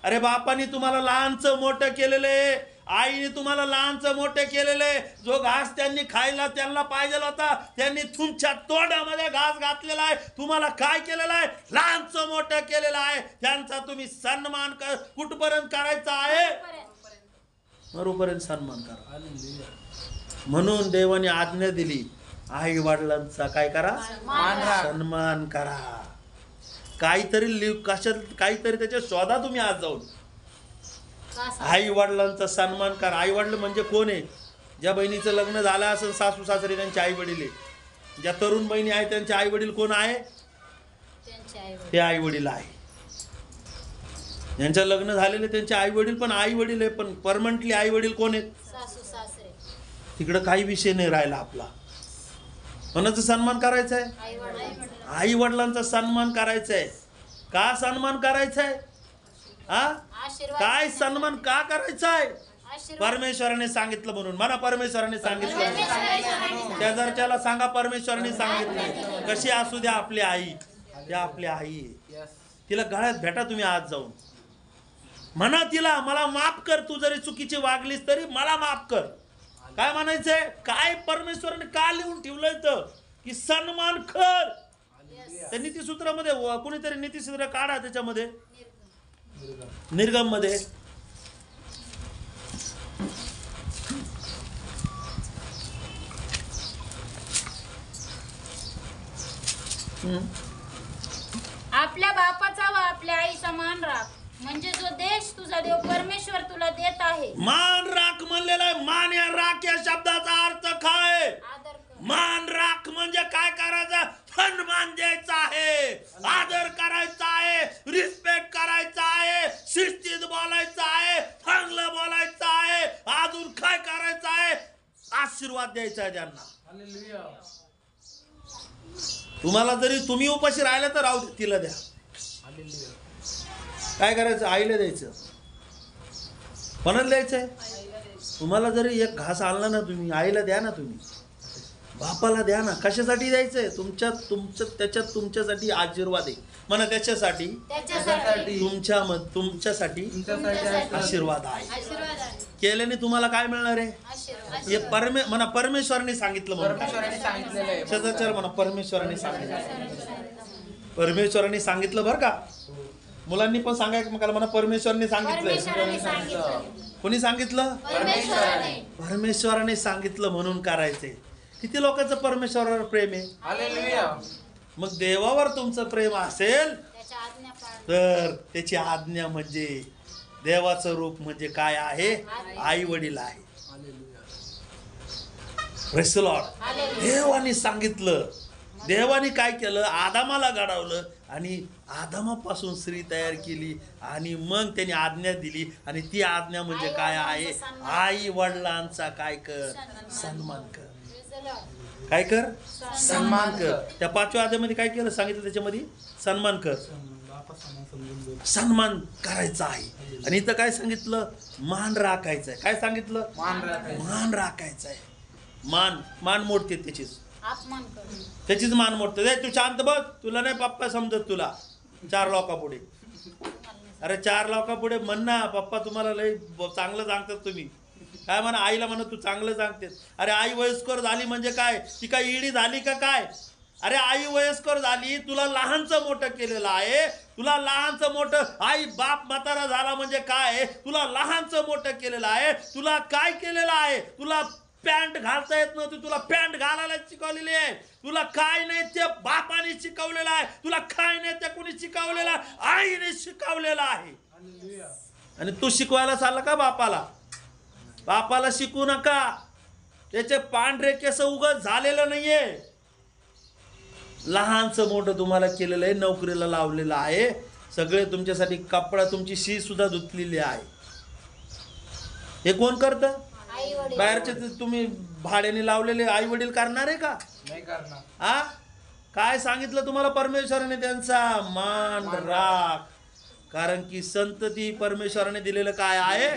अरे बापाने तुम्हाला लहानचं मोठं केलेलं आहे, आईने तुम्हाला लहानचं मोठं केलेलं आहे. जो घास त्यांनी खायला त्यांना पाहिजे होता, त्यांनी तुमच्या तोंडामध्ये घास घातलेला आहे. तुम्हाला काय केलेलं आहे? लहानचं मोठं केलेलं आहे. त्यांचा तुम्ही सन्मान कुठपर्यंत करायचा आहे? मरोपर्यंत सन्मान करा. म्हणून देवाने आज्ञा दिली, आई वडिलांचा काय करा? सन्मान करा. काहीतरी त्याच्या शोधा तुम्ही आज जाऊन. आई वडिलांचा सन्मान करा. आई वडील म्हणजे कोण आहे? ज्या बहिणीचं लग्न झालं असेल, सासू सासरे त्यांचे आई वडील आहे. ज्या तरुण बहिणी आहेत त्यांचे आई वडील कोण आहे? ते आई वडील आहे. ज्यांचं लग्न झालेले त्यांचे आई वडील पण आई वडील आहे, पण परमनंटली आई वडील कोण आहेत? तिकडं काही विषय नाही राहिला आपला. कोणाचा सन्मान करायचा आहे? आई वडिलांचा सन्मान करायचा आहे. का सन्मान करायचा आहे? काय सन्मान का करायचा आहे? परमेश्वराने सांगितलं म्हणून. मला परमेश्वराने सांगितलं. शेजारच्याला सांगा परमेश्वराने सांगितलं. कशी असू द्या आपली आई, त्या आपली आई आहे. तिला गळ्यात भेटा तुम्ही आज जाऊन. म्हणा तिला, मला माफ कर, तू जरी चुकीची वागलीस तरी मला माफ कर. काय म्हणायचंय? काय परमेश्वराने का लिहून ठेवलंय तर की सन्मान कर. त्या नीतिसूत्रामध्ये कोणीतरी नीतिसूत्र काढा, त्याच्यामध्ये निर्गम मध्ये आपल्या बापाचा व आपल्या आई समान राख, म्हणजे जो देश तुझा देव परमेश्वर तुला देत आहे. मान राख म्हणलेला आहे. मान या राख या शब्दाचा अर्थ काय? मान राख म्हणजे काय करायचं? सन्मान द्यायचा आहे, आदर करायचा आहे, रिस्पेक्ट करायचा आहे, शिस्तीत बोलायचं आहे, चांगलं बोलायचं आहे. अजून काय करायचं आहे? आशीर्वाद द्यायचा आहे त्यांना. तुम्हाला जरी तुम्ही उपाशी राहिला तर राहू दे, तिला द्या. काय करायचं? आईला द्यायचं. कोणाला द्यायचंय? तुम्हाला जरी एक घास आणला ना तुम्ही, आईला द्या ना. तुम्ही बापाला द्या ना. कशासाठी द्यायचंय? त्याच्यात तुमच्यासाठी आशीर्वाद आहे. म्हणा त्याच्यासाठी तुमच्यासाठी आशीर्वाद आहे. केल्याने तुम्हाला काय मिळणार आहे? हे म्हणा परमेश्वराने सांगितलं म्हणून. शेजारच्याला म्हणा परमेश्वराने सांगितलं. परमेश्वराने सांगितलं बरं का. मुलांनी पण सांगायचं मग म्हणा परमेश्वराने सांगितलं. कोणी सांगितलं? परमेश्वराने सांगितलं म्हणून करायचंय. किती लोकांचं परमेश्वरावर प्रेम आहे? मग देवावर तुमचं प्रेम असेल तर त्याची आज्ञा म्हणजे देवाचं रूप म्हणजे काय आहे? आई वडील आहे. Praise the Lord. देवाने सांगितलं देवाने काय केलं, आदामाला घडवलं आणि आदामापासून स्त्री तयार केली आणि मग त्यांनी आज्ञा दिली आणि ती आज्ञा म्हणजे काय आहे, आई वडिलांचा काय कर, सन्मान कर. काय कर, सन्मान कर. त्या 5व्या अध्यायामध्ये काय केलं सांगितलं, त्याच्यामध्ये सन्मान कर, सन्मान करायचा आहे. आणि इथं काय सांगितलं, मान राखायचं आहे. काय सांगितलं, मान राखायचं आहे. मान मोडते त्याचीच मान मोडते. तू शांत बघ, तुला नाही पप्पा समजत, तुला 4 लोकांपुढे. अरे 4 लोकांपुढे म्हण ना, पप्पा तुम्हाला लय चांगलं सांगतात तुम्ही. काय म्हणा, आईला म्हणा तू चांगलं सांगते. अरे आई वयस्कर झाली म्हणजे काय, ती काय इडी झाली का काय? अरे आई वयस्कर झाली, तुला लहानचं मोठं केलेलं आहे. तुला लहानचं मोठं, आई बाप म्हातारा झाला म्हणजे काय, तुला लहानचं मोठं केलेलं आहे. तुला काय केलेलं आहे, तुला पॅन्ट घालता येत नव्हती, तुला पॅन्ट घालायला शिकवलेली आहे. तुला काय नाही ते बापाने शिकवलेलं आहे. तुला काय नाही ते कोणी शिकवलेलं आहे, आईने शिकवलेलं आहे. आणि तू शिकवायला चालला का बापाला? बापाला शिकू नका. त्याचे पांढरे केस उगाच झालेलं नाहीये. लहानचं मोठं तुम्हाला केलेलं आहे, नोकरीला लावलेलं आहे. सगळे तुमच्यासाठी कपडा, तुमची शी सुद्धा धुतलेली आहे. हे कोण करतं? बाहेरचे तुम्ही भाड्याने लावलेले आई वडील करणार आहे का? नाही करणार. हा, काय सांगितलं तुम्हाला परमेश्वराने, त्यांचा मान राख. कारण की संतती परमेश्वराने दिलेलं काय आहे,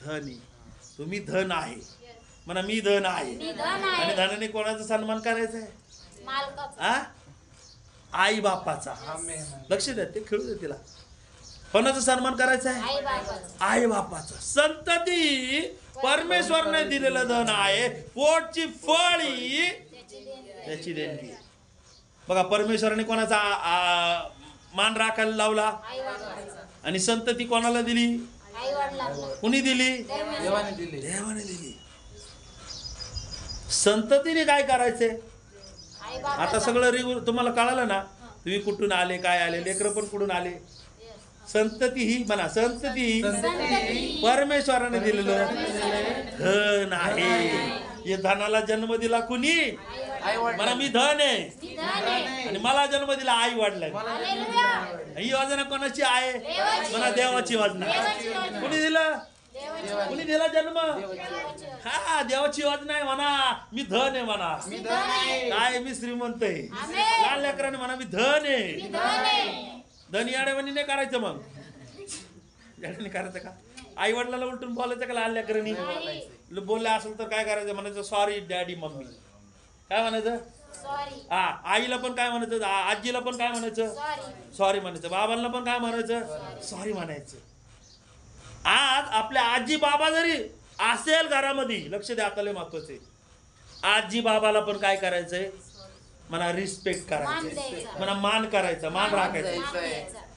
धन. तुम्ही धन आहे म्हणा, मी धन आहे. आणि धनाने कोणाचा सन्मान करायचा आहे? हा, आई बापाचा. लक्ष द्या, ते खेळू दे तिला. कोणाचा सन्मान करायचा आहे? आई बापाचा. संतती परमेश्वरने दिलेलं धन आहे. पोटची फळी त्याची देणगी. बघा, परमेश्वराने कोणाचा मान राखायला लावला आणि संतती कोणाला दिली? कुणी दिली? देवाने दिली. संततीने काय करायचंय? आता सगळं तुम्हाला कळालं ना, तुम्ही कुठून आले, काय आले, लेकरं पण कुठून आले. संतती ही म्हणा, संतती परमेश्वराने दिलेलं धन आहे. या धनाला जन्म दिला कुणी? म्हणा, मी धन आहे आणि मला जन्म दिला आई वडिलांनी. ही योजना कोणाची आहे? म्हणा, देवाची योजना. कुणी दिलं? कुणी दिला जन्म? हा, देवाची योजना आहे. म्हणा, मी धन आहे. म्हणा, काय मी श्रीमंत आहे. लहान लेकरांनी म्हणा, मी धन आहे. धन याड्यावानी नाही करायचं. मग याड्याने करायचं का? आई वडिलांना उलटून बोलायचं का? लहान लेकरांनी बोलले असेल तर काय करायचं? म्हणायचं सॉरी डॅडी मम्मी. काय म्हणायचं? हा, आईला पण काय म्हणायचं? आजीला पण काय म्हणायचं? सॉरी म्हणायचं. बाबांना पण काय म्हणायचं? सॉरी म्हणायचं. आज आपल्या आजी बाबा जरी असेल घरामध्ये, लक्ष द्या, आता लय महत्वाचे, आजी बाबाला पण काय करायचंय? म्हणा, रिस्पेक्ट करायचं. म्हणा, मान करायचा, मान राखायचा.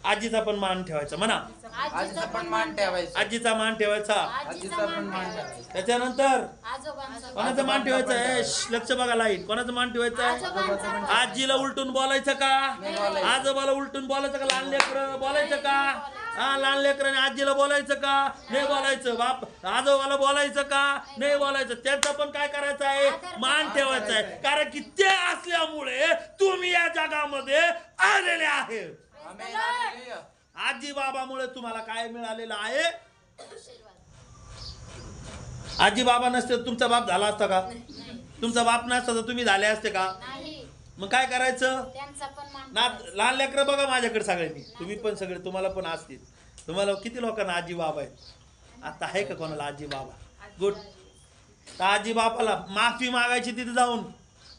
आजीचा पण मान ठेवायचा. म्हणा, आजीचा पण मान ठेवायचा. आजीचा मान ठेवायचा. आजीचा पण मान ठेवायचा. त्याच्यानंतर कोणाचा मान ठेवायचा आहे? लक्ष बघा, लाईट. कोणाचा मान ठेवायचा आहे? आजीला उलटून बोलायचं का? आजोबाला उलटून बोलायचं का? लहान लेकरं बोलायचं का? हा, लहान लेकरांनी आजीला बोलायचं का? नाही बोलायचं. बाप आजोबाला बोलायचं का? नाही बोलायचं. त्यांचा पण काय करायचं आहे? मान ठेवायचा आहे. कारण की ते असल्यामुळे तुम्ही या जगामध्ये आलेले आहे. आजी बाबामुळे तुम्हाला काय मिळालेलं आहे? आजी बाबा नसते तुमचा बाप झाला असता का? तुमचा बाप नसता तर तुम्ही झाले असते का? मग काय करायचं? ना, लहान लेकरं बघा माझ्याकडे सगळ्यांनी, तुम्ही पण सगळे, तुम्हाला पण असतील. तुम्हाला किती लोकांना आजी बाबा आहेत? आता आहे का कोणाला आजी बाबा? गुड. तर आजी बापाला माफी मागायची तिथे जाऊन.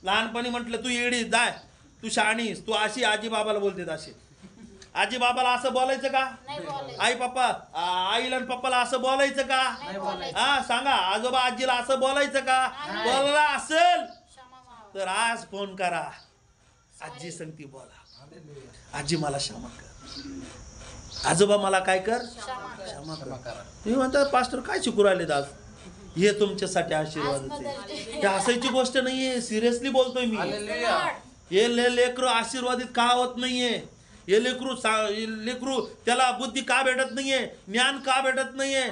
लहानपणी म्हटलं तू येडी जाय, तू शहाणीस, तू अशी, आजी बाबाला बोलते अशी. आजी बाबाला असं बोलायचं का? आई पप्पा, आईला आणि पप्पाला असं बोलायचं का? हा, सांगा. आजोबा आजीला असं बोलायचं का? बोलला असेल तर आज फोन करा, आजी सांगती बोला, आजी मला क्षमा कर, आजोबा मला काय कर, क्षमा कर. तुम्ही म्हणता पास्टर काय शिकू राहिले आज? हे तुमच्यासाठी आशीर्वाद आहे. हे हसायची गोष्ट नाहीये, सिरियसली बोलतोय मी. हे लेकरू आशीर्वादित का होत नाहीये? हे लेकरू त्याला बुद्धी का भेटत नाहीये? ज्ञान का भेटत नाहीये?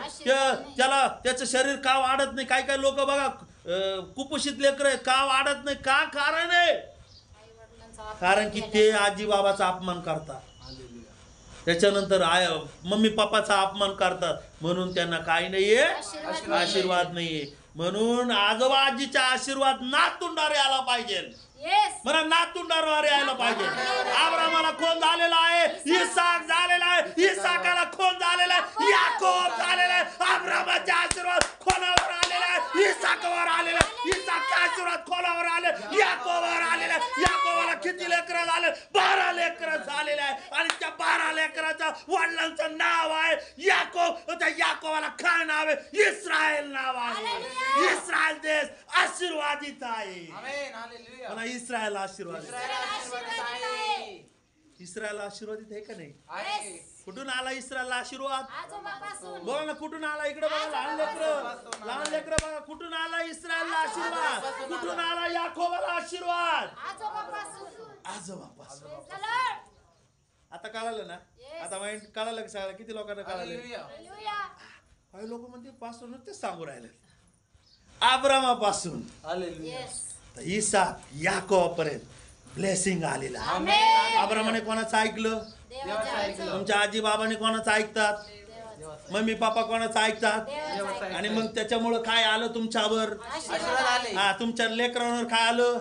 त्याला त्याचं शरीर का वाढत नाही? काय काय लोक बघा कुपोषित लेकर का वाढत नाही? का कारण आहे? कारण की ते आजी बाबाचा अपमान करतात, त्याच्यानंतर मम्मी पप्पाचा अपमान करतात, म्हणून त्यांना काही नाहीये, आशीर्वाद नाहीये. म्हणून आजोबा आजीचा आशीर्वाद नातुंडावर आला पाहिजे. मला नातुंडावर यायला पाहिजे. अब्रामाला कोण झालेला आहे? इसाक झालेला आहे. इसाकाला कोण झालेला आहे? याकोब झालेला आहे. अब्रामाचा आशीर्वाद कोणावर आलेला आहे? इसाकावर आलेला आहे. इसाकचा आशीर्वाद कोणावर आले? याकोबावर आलेला आहे. याकोबाला किती लेकरं झाले? 12 लेकरं झालेले आहे. आणि त्या 12 लेकराच्या वडिलांचं नाव आहे याकोब. त्या याकोबाला काय नाव आहे? इस्रायल नाव आहे. इस्रायल देश आशीर्वादित आहे. मला इस्रायल आशीर्वाद, इस्रायल आशीर्वादित आहे का नाही? कुठून आला इस्रायल आशीर्वाद? बोला ना, कुठून आला? इकडे बघा, लहान लेकरं बघा, कुठून आला इस्रायल आशीर्वाद? कुठून आला याकोबाला आशीर्वाद? आजोबापासून. आता कळालं ना? आता माहित कळालं का सगळं? किती लोकांना कळालं? काही लोक म्हणते पासून तेच सांगू राहिले. अब्रामापासून इसाक याकोबापर्यंत ब्लेसिंग आलेला. अब्रामाने कोणाचं ऐकलं? तुमच्या आजी बाबाने कोणाचं ऐकतात? मम्मी पप्पा कोणाचं ऐकतात? आणि मग त्याच्यामुळं काय आलं तुमच्यावर? हा, तुमच्या लेकरांवर काय आलं?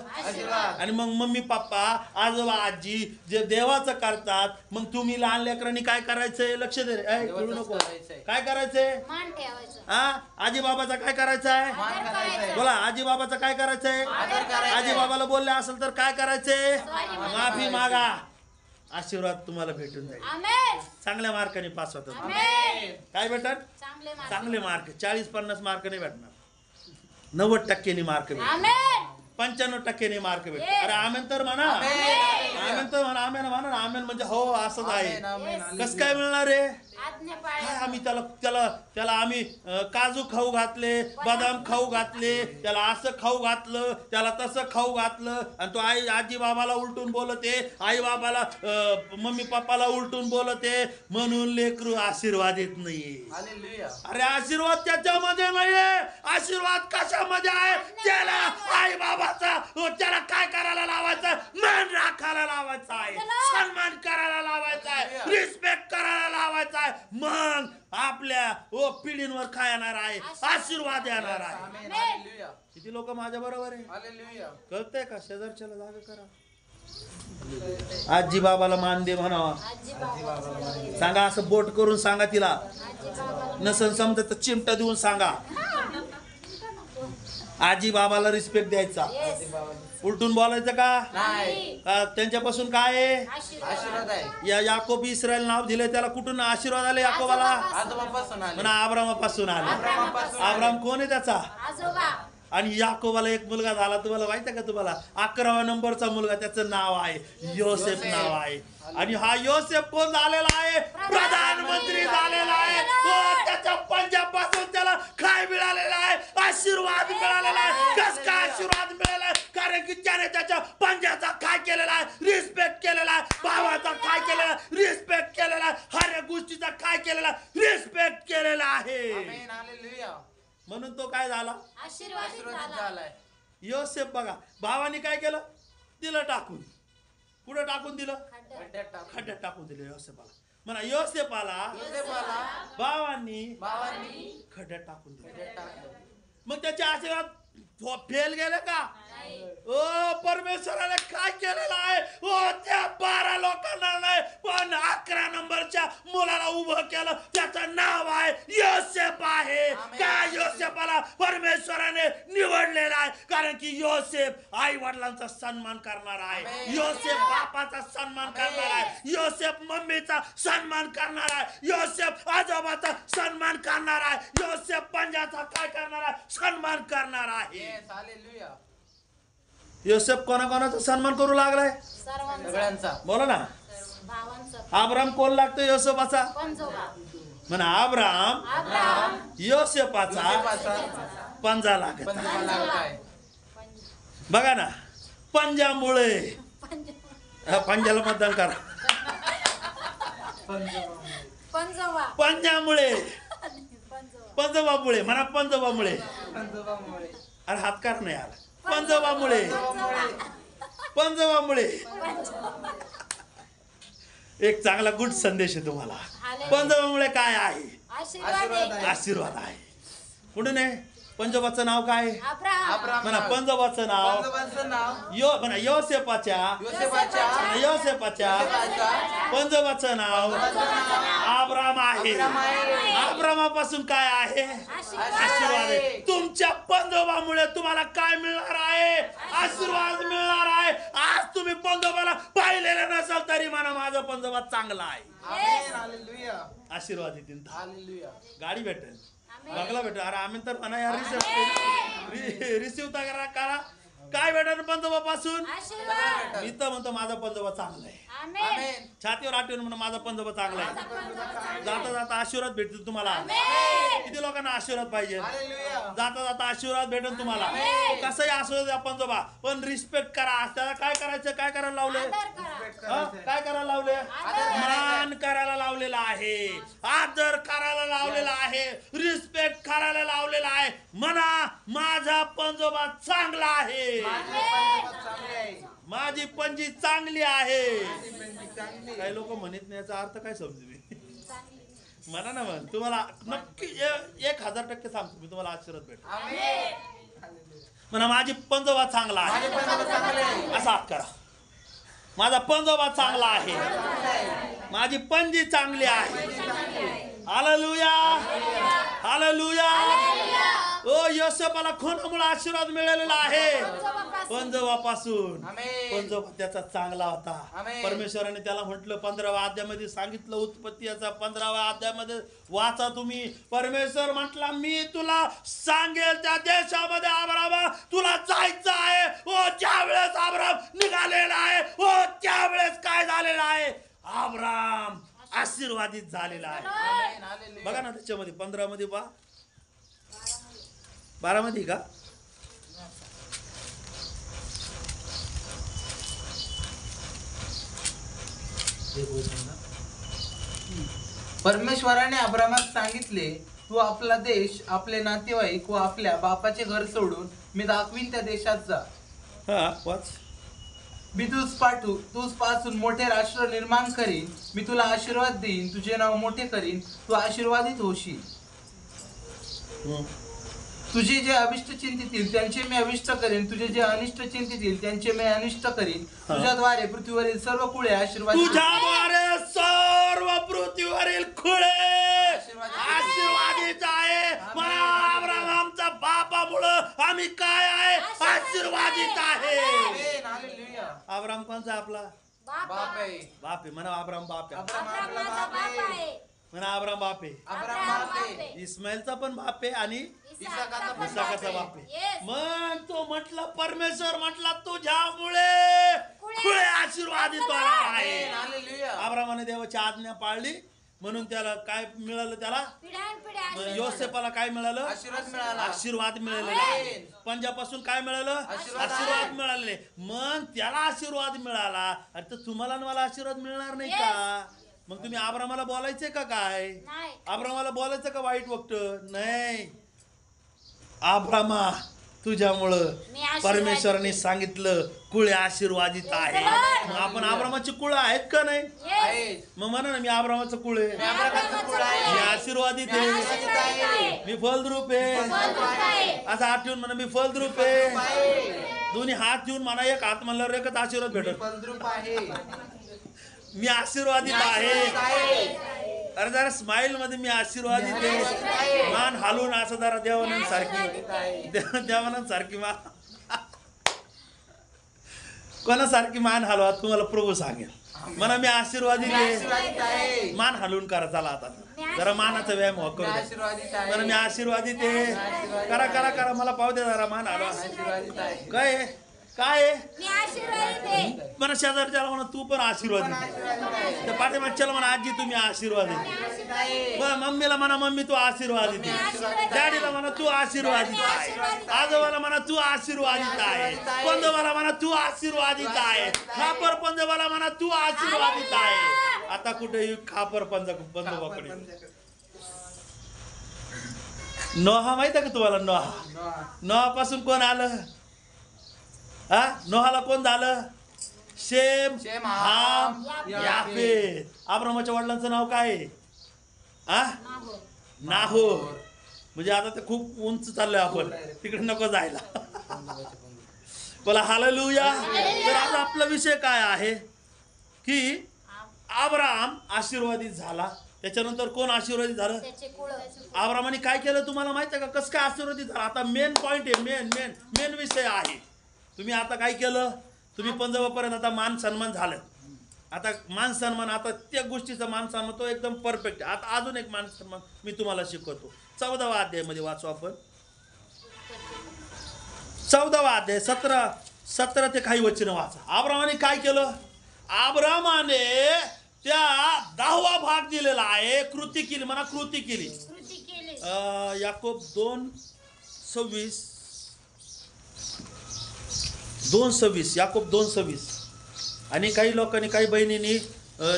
आणि मग मम्मी पप्पा आजोबा आजी जे देवाचं करतात, मग तुम्ही लहान लेकरांनी काय करायचंय? लक्ष दे, बोलू नको. काय करायचंय? हा, आजी बाबाचा काय करायचं आहे? बोला, आजी बाबाचा काय करायचंय? आजी बाबाला बोलले असेल तर काय करायचंय? माफी मागा. आशीर्वाद तुम्हाला भेटून जाईल. चांगल्या मार्काने पास होतात. काय भेटत? चांगले मार्क. 40-50 मार्क नाही भेटणार, 90% मार्क भेटणार, 95% मार्क भेटणार. अरे आमेन तर म्हणा, आमेन तर म्हणा, आमेन म्हणा. आमेन म्हणजे हो असंच आहे. कसं काय मिळणार रे? आम्ही त्याला आम्ही काजू खाऊ घातले, बदाम खाऊ घातले, त्याला असं खाऊ घातलं, त्याला तसं खाऊ घातलं, आणि तो आजी बाबाला उलटून बोलते, आई बाबाला मम्मी पप्पाला उलटून बोलते, म्हणून लेकरू आशीर्वाद येत नाहीये. अरे आशीर्वाद त्याच्यामध्ये नाहीये. आशीर्वाद कशामध्ये आहे? त्याला आई बाबाचा, त्याला काय करायला लावायचं? मान राखायला लावायचा आहे, सन्मान करायला लावायचा आहे, रिस्पेक्ट करायला लावायचा आहे. मग आपल्या पिढींवर काय येणार आहे? आशीर्वाद येणार आहे. किती लोक माझ्या बरोबर आहे? कळतंय का? शेजारच्याला जागा करा. आजी बाबाला मान दे म्हणावा. सांगा, असं बोट करून सांगा तिला. नसन समजत तर चिमटा देऊन सांगा. आजी बाबाला रिस्पेक्ट द्यायचा. उलटून बोलायचं का? त्यांच्यापासून काय आहे? या याकोब इस्रायल नाव दिले, त्याला कुठून आशीर्वाद आले? याकोबाला म्हणा अब्रामापासून आले. अब्राम कोण आहे? त्याचा. आणि याकोबाला एक मुलगा झाला, तुम्हाला माहिती आहे का? तुम्हाला 11व्या नंबरचा मुलगा, त्याचं नाव आहे योसेफ नाव आहे. आणि हा योसेफ कोण झालेला आहे? प्रधानमंत्री झालेला आहे. त्याच्या पंजापासून त्याला काय मिळालेला आहे? आशीर्वाद मिळालेला आहे. कस काय आशीर्वाद मिळाला? कारण की त्याने त्याच्या पंजाचा काय केलेला आहे? रिस्पेक्ट केलेला आहे. भावाचा काय केलेला आहे? रिस्पेक्ट केलेला आहे. हर एक गोष्टीचा काय केलेला आहे? रिस्पेक्ट केलेला आहे. म्हणून तो काय झाला? आशीर्वादित झालाय. योसेफ बघा, भावानी काय केलं? दिलं टाकून. कुठं टाकून दिलं? खड्ड्यात टाकून दिलं योसेफाला. म्हणा, योसेफाला भावांनी खड्ड्यात टाकून दिलं. मग त्याचे आशीर्वाद फेल गेले का? परमेश्वराने काय केलेलं आहे? त्या 12 लोकांना नाही, पण 11 नंबरच्या मुलाला उभं केलं. त्याचं नाव आहे योसेफ आहे. का? योसेफाला परमेश्वराने निवडलेला आहे. कारण की योसेफ आई वडिलांचा सन्मान करणार आहे. योसेफ बापाचा सन्मान करणार आहे. योसेफ मम्मीचा सन्मान करणार आहे. योसेफ आजोबाचा सन्मान करणार आहे. योसेफ पंजाचा काय करणार आहे? सन्मान करणार आहे. योसेफ कोणाकोणाचा सन्मान करू लागलाय? सगळ्यांचा. बोला ना. अब्राम कोण लागतो? योसेफाचा. म्हणा, अब्राम योसेफाचा पंजा लागत. बघा ना, पंजामुळे. पंजाला मतदान करा. पंजामुळे, पंजोबामुळे म्हणा, पंजोबामुळे. अरे हात कर नाही आला. पंजोबामुळे. पंजोबामुळे एक चांगला गुड संदेश आहे तुम्हाला. पंजोबामुळे काय आहे? आशीर्वाद आहे. कुठून आहे? पंजोबाचं नाव काय? म्हणा पंजोबाचं नाव. म्हणा योसेपाच्या पंजोबाचं नाव अब्राम आहे. अब्रामापासून काय आहे? आशीर्वाद आहे. तुमच्या पंजोबामुळे तुम्हाला काय मिळणार आहे? आशीर्वाद मिळणार आहे. आज तुम्ही पंजोबाला पाहिलेलं नसेल तरी म्हणा माझा पंजोबा चांगला आहे. आशीर्वाद येतील. गाडी भेटेल, बंगला भेटेल. अरे आम्ही तर म्हणा यार रिसिव्ह तर करा. काय भेटेल पंजोबापासून? मी तर म्हणतो माझा पंजोबा चांगला आहे. छातीवर आठवून म्हणून माझा पंजोबा चांगला आहे. जाता जाता आशीर्वाद भेटतील तुम्हाला. किती लोकांना आशीर्वाद पाहिजे? जाता जाता आशीर्वाद भेटेल तुम्हाला. कसंही आशीर्वाद द्या पंजोबा, पण रिस्पेक्ट करा. त्याला काय करायचं? काय करायला लावले? काय करायला लावले? मान करायला लावलेला आहे, आदर करायला लावलेला आहे, रिस्पेक्ट करायला लावलेला आहे. म्हणा माझा पंजोबा चांगला आहे, माझी पणजी चांगली आहे. काही लोक म्हणत नाही, याचा अर्थ काय समजू मी? म्हणा ना मग तुम्हाला नक्की 1000% सांगतो मी, तुम्हाला आशीर्वाद भेटेल. म्हणा माझी पंजोबा चांगला आहे. असा हात करा. माझा पंजोबा चांगला आहे, माझी पणजी चांगली आहे. Hallelujah, hallelujah. ओ योसेफाला कोणामुळे आशीर्वाद मिळालेला आहे? पंजोबापासून. पंजोबा त्याचा चांगला होता. परमेश्वराने त्याला म्हटलं 15व्या अध्यायामध्ये सांगितलं, उत्पत्ती याचा 15व्या अध्यायामध्ये वाचा तुम्ही. परमेश्वर म्हटला मी तुला सांगेल त्या देशामध्ये अब्राम तुला जायचं आहे. ओ ज्या वेळेस अब्राम निघालेला आहे, ओ त्यावेळेस काय झालेलं आहे? अब्राम आशीर्वादित झालेला आहे. बघा ना त्याच्यामध्ये 15 मध्ये 12 मध्ये का? परमेश्वराने अब्रामास सांगितले, तू आपला देश, आपले नातेवाईक व आपल्या बापाचे घर सोडून मी दाखवीन त्या देशात जा. वाच. मी तूच पासून मोठे राष्ट्र निर्माण करीन. मी तुला आशीर्वाद देईन, तुझे नाव मोठे करीन, तू आशीर्वादित होशील. तुझे जे अभिष्ट चिंतितील त्यांचे मी अभिष्ट करीन, तुझे जे अनिष्ट चिंतितील त्यांचे मी अनिष्ट करीन. तुझ्याद्वारे पृथ्वीवरील सर्व कुळे आशीर्वादित, तुझ्याद्वारे सर्व पृथ्वीवरील खुळे आशीर्वादित आहे. अब्राहामचा बापामुळं आम्ही काय आहे? आशीर्वादित आहे. अब्राम कोणचा? आपला बाप आहे. बाप आहे. म्हणा अब्राम बाप आहे. म्हणा अब्राम बाप आहे. इस्माईलचा पण बाप आहे आणि इसाकाचा बाप आहे. मग तो म्हटलं, परमेश्वर म्हटला तुझ्यामुळे खुळे आशीर्वादित होणार आहे. अब्रामाने देवाची आज्ञा पाळली म्हणून त्याला काय मिळालं? त्याला योसेफाला काय मिळालं? आशीर्वाद मिळालेला आहे. पंजापासून काय मिळालं? आशीर्वाद मिळाले. मग त्याला आशीर्वाद मिळाला. अरे तुम्हाला मला आशीर्वाद मिळणार नाही का? मग तुम्ही अब्रामाला बोलायचे का? काय अब्रामाला बोलायचं का वाईट वक्त? नाही. अब्रामा तुझ्यामुळं परमेश्वराने सांगितलं कुळे आशीर्वादित आहे. मग आपण अब्रामाची कुळ आहेत का नाही? मग म्हणा ना, मी अब्रामाचं कुळ आहे, मी आशीर्वादित आहे, मी फलद्रूप आहे. असं हात ठेवून म्हणा मी फलद्रूप आहे. दोन्ही हात ठेवून म्हणा, एक हात म्हणल्यावर एकच आशीर्वाद भेटत. मी आशीर्वादित आहे. अरे जरा स्माइल मध्ये मी आशीर्वादित आहे. मान हालून असं जरा देवानंद सारखी मान कोणासारखी मान हलवा तुम्हाला प्रभू सांगेल. म्हणा मी आशीर्वादित आहे. मान हलवून करा. चला आता जरा मानाचा व्यायाम हो करू द्या. म्हणा मी आशीर्वादित आहे. करा करा करा. मला पाहू द्या जरा मान हलवा. काय काय म्हणा शेजारच्याला म्हणा तू पण आशीर्वादित. त्या पाठीमागच्याला म्हणा आजी तुम्ही आशीर्वादित. मम्मीला म्हणा मम्मी तू आशीर्वादित. डॅडीला म्हणा तू आशीर्वादित आहे. आजोबाला म्हणा तू आशीर्वादित आहे. पंजोबाला म्हणा तू आशीर्वादित आहे. खापर पंजोबाला म्हणा तू आशीर्वादित आहे. आता कुठे खापर पंजोबाकडे नोहा माहित आहे का तुम्हाला? नोहा पासून कोण आलं? नोहाला कोण झालं? शेम, शेम, हाम, हाम, याफेत. अब्रामाच्या वडिलांचं नाव काय आहे? नाहोर. म्हणजे आता ते खूप उंच चाललोय आपण, तिकडे नको जायला. बोला हालेलुया. तर आता आपला विषय काय आहे की अब्राम आशीर्वादित झाला. त्याच्यानंतर कोण आशीर्वादित झालं? अब्रामाने काय केलं तुम्हाला माहिती आहे का? कसं काय आशीर्वादित झाला? आता मेन पॉइंट आहे, मेन विषय आहे. तुम्ही आता काय केलं? तुम्ही पंजाबापर्यंत आता मान सन्मान झालं. आता मान सन्मान, आता त्या गोष्टीचा मान सन्मान तो एकदम परफेक्ट. आता अजून एक मान सन्मान मी तुम्हाला शिकवतो. 14वा अध्यायामध्ये वाचू आपण. 14वा अध्याय 17 ते काही वचन वाचा. अब्रामाने काय केलं? अब्रामाने त्या 10वा भाग दिलेला आहे. कृती केली, म्हणा कृती केली. याकोब 2:26 याकोब 2:26. आणि काही लोकांनी, काही बहिणींनी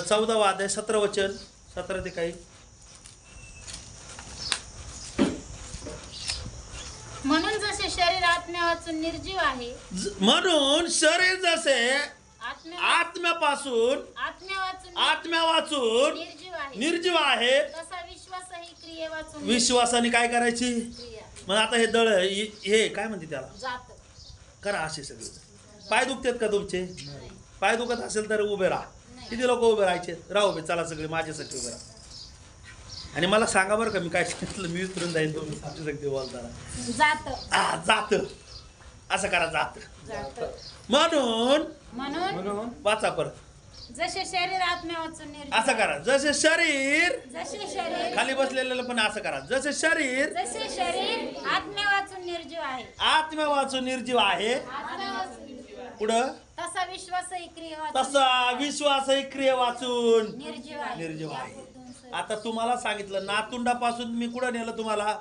14वा अध्याय 17 वचन 17 ते काही. म्हणून जसे शरीर आत्म्या वाचून निर्जीव आहे, म्हणून शरीर जसे आत्म्यापासून आत्म्या वाचून निर्जीव आहे, तसा विश्वासही क्रिये वाचून विश्वासाने काय करायची? मग आता हे दळ हे काय म्हणते त्याला? जात करा असे सगळे. पाय दुखतात का तुमचे? पाय दुखत असेल तर उभे राहा. किती लोक उभे राहायचे? राहा उभे. चला सगळे माझ्यासाठी उभे राहा. आणि मला सांगा बरं का, मी काय सांगितलं मी विसरून जाईन तुम्ही तुमच्यासाठी बोलताना. जात असं करा, जात. म्हणून वाचा परत. जसे शरीर आत्म्या वाचून निर्जीव असं करा. जसे शरीर खाली शरीर बसलेलं पण असं करा. जसे शरीर आत्म्या वाचून निर्जीव आहे, आत्म्या वाचून निर्जीव आहे, पुढं तसा विश्वासही क्रिये वाचून निर्जीव आहे. आता तुम्हाला सांगितलं नातुंडापासून मी कुठं नेलं तुम्हाला?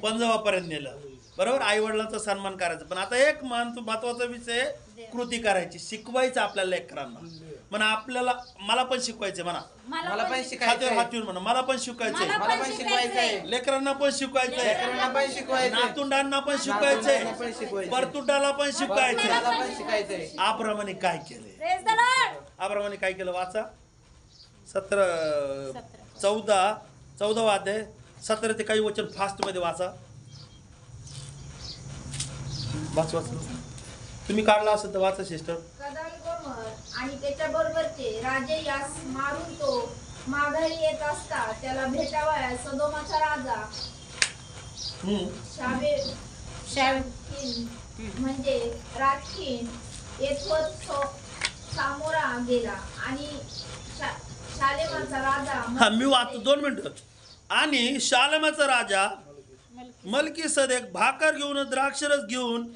पंजोबापर्यंत नेलं, बरोबर. आई वडिलांचा सन्मान करायचा. पण आता एक महत्वाचा विषय कृती करायची, शिकवायचं आपल्या लेकरांना. म्हणा आपल्याला, मला पण शिकवायचे, म्हणा मला पण हात येऊन म्हणा मला पण शिकवायचंय, मला पण शिकवायचंय, लेकरांना पण शिकवायचंय, नातुंडांना पण शिकवायचंय, परतुंडाला पण शिकवायचंय. अब्रामाने काय केलंय? अब्रामाने काय केलं? वाचा 14वा अध्याय 17 ते काही वचन फास्ट मध्ये वाचा. वाच तुम्ही काढला असेल तर वाचा सिस्टर. आणि त्याच्या बरोबरचे राजे यास मारून तो माघारी येत असता त्याला भेटावया सदोमाचा राजा म्हणजे राखीन येथवर सामोरा गेला आणि शालेमाचा राजा मी वाचतो 2 मिनिटं. आणि शालेमाचा राजा मल्कीसदेक भाकर घेऊन द्राक्षरस घेऊन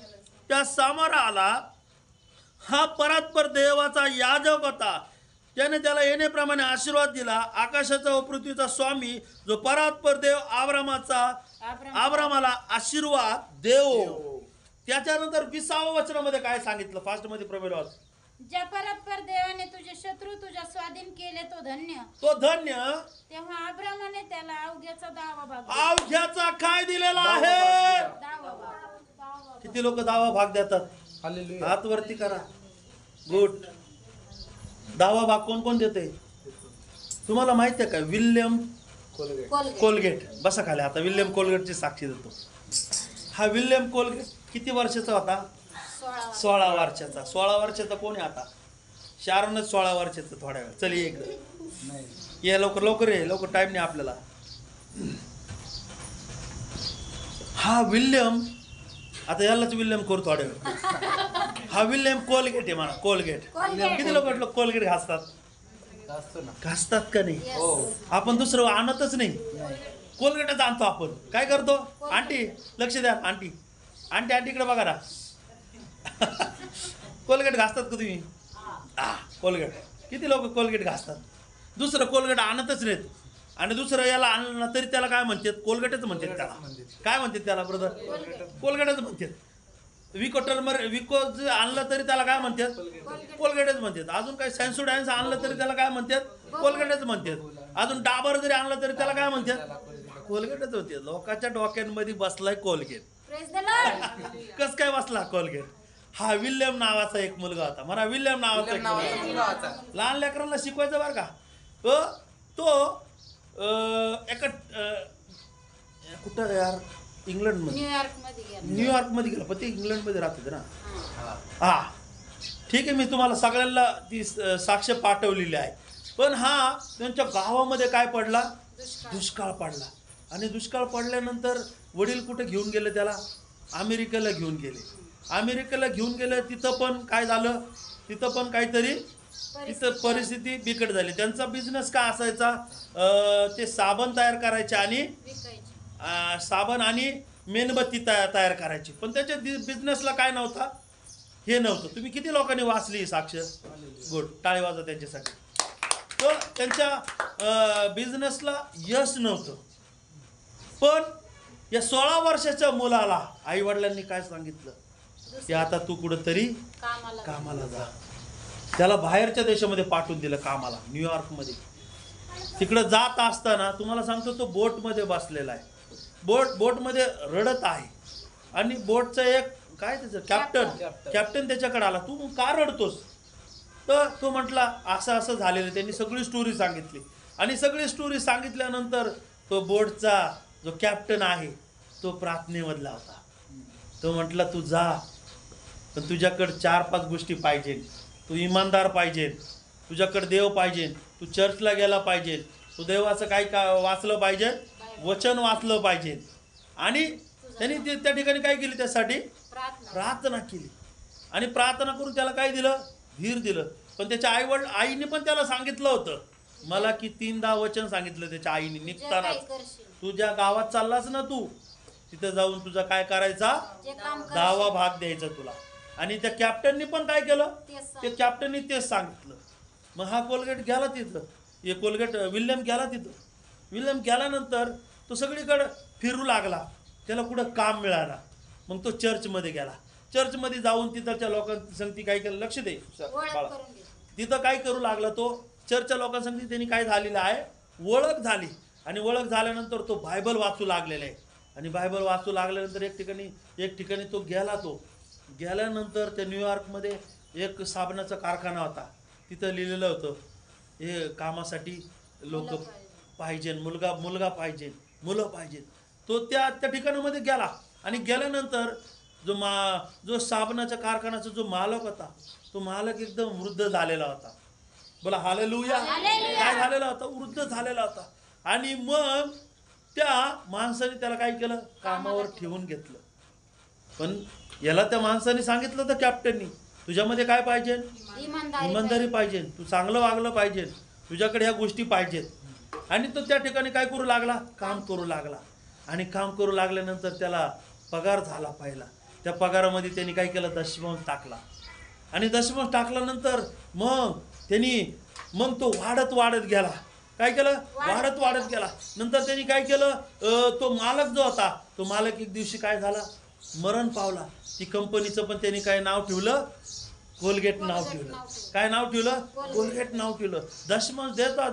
त्या सामोरा आला. हा परात्पर देवाचा याजक होता. त्याने त्याला येण्याप्रमाणे आशीर्वाद दिला. आकाशाचा व पृथ्वीचा स्वामी जो परात्पर देव अब्रामाला आशीर्वाद देव. त्याच्यानंतर 20व्या वचनामध्ये काय सांगितलं? फास्ट मध्ये प्रमेय वाच. ज्या परात्पर देवाने तुझे शत्रू तुझ्या स्वाधीन केले तो धन्य. तेव्हा अब्रामाने त्याला अवघ्याचा 10वा भाग अवघ्याचा काय दिलेला आहे? 10वा भाग. किती लोक 10वा भाग देतात? हात वरती करा. गुड. 10वा भाग कोण कोण देते? तुम्हाला माहिती आहे का? William Colgate. बसा खाली आता. विल्यम कोलगेटची साक्षी देतो. हा विल्यम कोलगेट किती वर्षाचा होता? 16 वर्षाचा. 16 वर्षाचा कोण आहे आता? शारणच 16 वर्षाचा. थोड्या वेळ चल ये लवकर ये लवकर, टाइम नाही आपल्याला. हा विल्यम, आता यालाच विल्यम करू थोड्या वेळ. हा विल्यम कोलगेट आहे म्हणा. कोलगेट. किती लोक कोलगेट घासतात का नाही? आपण दुसरं आणतच नाही, कोलगेटच आणतो आपण. काय करतो? आंटी लक्ष द्या. आंटी इकडे बघा ना. कोलगेट घासतात का तुम्ही? कोलगेट. किती लोक कोलगेट घासतात? दुसरं कोलगेट आणतच नाहीत. आणि दुसरं याला आणलं तरी त्याला काय म्हणतात? कोलगेटच म्हणतात त्याला. काय म्हणतात त्याला ब्रदर? कोलगेटच म्हणतात. विको आणलं तरी त्याला काय म्हणतात? कोलगेटच म्हणतात. अजून काही सेन्सोडायन्स आणलं तरी त्याला काय म्हणतात? कोलगेटच म्हणतात. अजून डाबर जरी आणलं तरी त्याला काय म्हणतात? कोलगेटच म्हणतात. लोकांच्या डोक्यांमध्ये बसलाय कोलगेट. कस काय बसला कोलगेट? हा विल्यम नावाचा एक मुलगा होता. म्हणा विल्यम नावाचा एक नावाचा मुलगा मुलगा होता. लहान लेकरांना शिकवायचं बरं का. तो एका कुठं यार इंग्लंडमध्ये न्यूयॉर्कमध्ये गेला, पण ते इंग्लंडमध्ये राहत होते ना. हा ठीक आहे, मी तुम्हाला सगळ्यांना ती साक्ष पाठवलेली आहे. पण हा त्यांच्या गावामध्ये काय पडला, दुष्काळ पडला. आणि दुष्काळ पडल्यानंतर वडील कुठे घेऊन गेले त्याला, अमेरिकेला घेऊन गेले. अमेरिकेला घेऊन गेले, तिथं पण काय झालं, तिथं पण काहीतरी तिथं परिस्थिती बिकट झाली. त्यांचा बिझनेस काय असायचा, ते साबण तयार करायचे आणि साबण आणि मेणबत्ती तयार करायची. पण त्याच्या बिझनेसला काय नव्हता, हे नव्हतं. तुम्ही किती लोकांनी वाचली साक्ष, गुड, टाळी वाजवा त्यांच्यासाठी. तर त्यांच्या बिझनेसला यश नव्हतं. पण या 16 वर्षाच्या मुलाला आई वडिलांनी काय सांगितलं की आता तू कुठंतरी कामाला जा. त्याला बाहेरच्या देशामध्ये पाठवून दिलं कामाला, न्यूयॉर्कमध्ये. तिकडं जात असताना तुम्हाला सांगतो, तो बोटमध्ये बसलेला आहे. बोटमध्ये रडत आहे. आणि बोटचं एक काय त्याचं कॅप्टन त्याच्याकडे आला. तू का रडतोस, तर तो म्हटला असं असं झालेलं. त्यांनी सगळी स्टोरी सांगितली. आणि सगळी स्टोरी सांगितल्यानंतर तो बोटचा जो कॅप्टन आहे तो प्रार्थनेमधला होता. तो म्हटला तू जा, पण तुझ्याकडे 4-5 गोष्टी पाहिजे. तू इमानदार पाहिजे, तुझ्याकडे देव पाहिजे, तू चर्चला गेला पाहिजे, तू देवाचं काय वाचलं पाहिजे, वचन वाचलं पाहिजे. आणि त्यांनी त्या ठिकाणी काय केली, त्यासाठी प्रार्थना केली. आणि प्रार्थना करून त्याला काय दिलं, धीर दिलं. पण त्याच्या आईने पण त्याला सांगितलं होतं, मला की 3दा वचन सांगितलं त्याच्या आईने निघताना, तू ज्या गावात चाललास ना, तू तिथं जाऊन तुझा काय करायचा, 10वा भाग द्यायचा तुला. आणि त्या कॅप्टननी पण काय केलं, ते कॅप्टननी तेच सांगितलं. मग हा कोलगेट गेला तिथं, हे कोलगेट विल्यम गेला तिथं. विल्यम गेल्यानंतर तो सगळीकडे फिरू लागला. त्याला कुठं काम मिळाला. मग तो चर्चमध्ये गेला. चर्चमध्ये जाऊन तिथच्या लोकांसंगती काय केलं, लक्ष दे बाळा, तिथं काय करू लागला तो, चर्चच्या लोकांसंगती त्यांनी काय झालेलं आहे, ओळख झाली. आणि ओळख झाल्यानंतर तो बायबल वाचू लागलेला आहे. आणि बायबल वाचू लागल्यानंतर एक ठिकाणी तो गेल्यानंतर त्या न्यूयॉर्कमध्ये एक साबणाचा कारखाना होता. तिथं लिहिलेलं होतं, हे कामासाठी लोक पाहिजे, मुलगा पाहिजे, मुलं पाहिजे. तो त्या ठिकाणामध्ये गेला. आणि गेल्यानंतर जो साबणाच्या कारखान्याचा जो मालक होता, तो मालक एकदम वृद्ध झालेला होता. बोला हालेलुया. काय झालेला होता, वृद्ध झालेला होता. आणि मग त्या माणसाने त्याला काय केलं, कामावर ठेवून घेतलं. पण याला त्या माणसाने सांगितलं होतं, कॅप्टननी, तुझ्यामध्ये काय पाहिजे, इमानदारी पाहिजे, तू चांगलं वागलं पाहिजे, तुझ्याकडे ह्या गोष्टी पाहिजेत. आणि तो त्या ठिकाणी काय करू लागला, काम करू लागला. आणि काम करू लागल्यानंतर त्याला पगार झाला पहिला. त्या पगारामध्ये त्यांनी काय केलं, दशमांश टाकला. आणि दशमांश टाकल्यानंतर मग तो वाढत गेला. काय केलं, वाढत गेला. नंतर त्यांनी काय केलं, तो मालक जो होता, तो मालक एक दिवशी काय झाला, मरण पावला. ती कंपनीचं पण त्यांनी काय नाव ठेवलं, कोलगेट नाव ठेवलं. काय नाव ठेवलं, कोलगेट नाव ठेवलं. दशमांश देता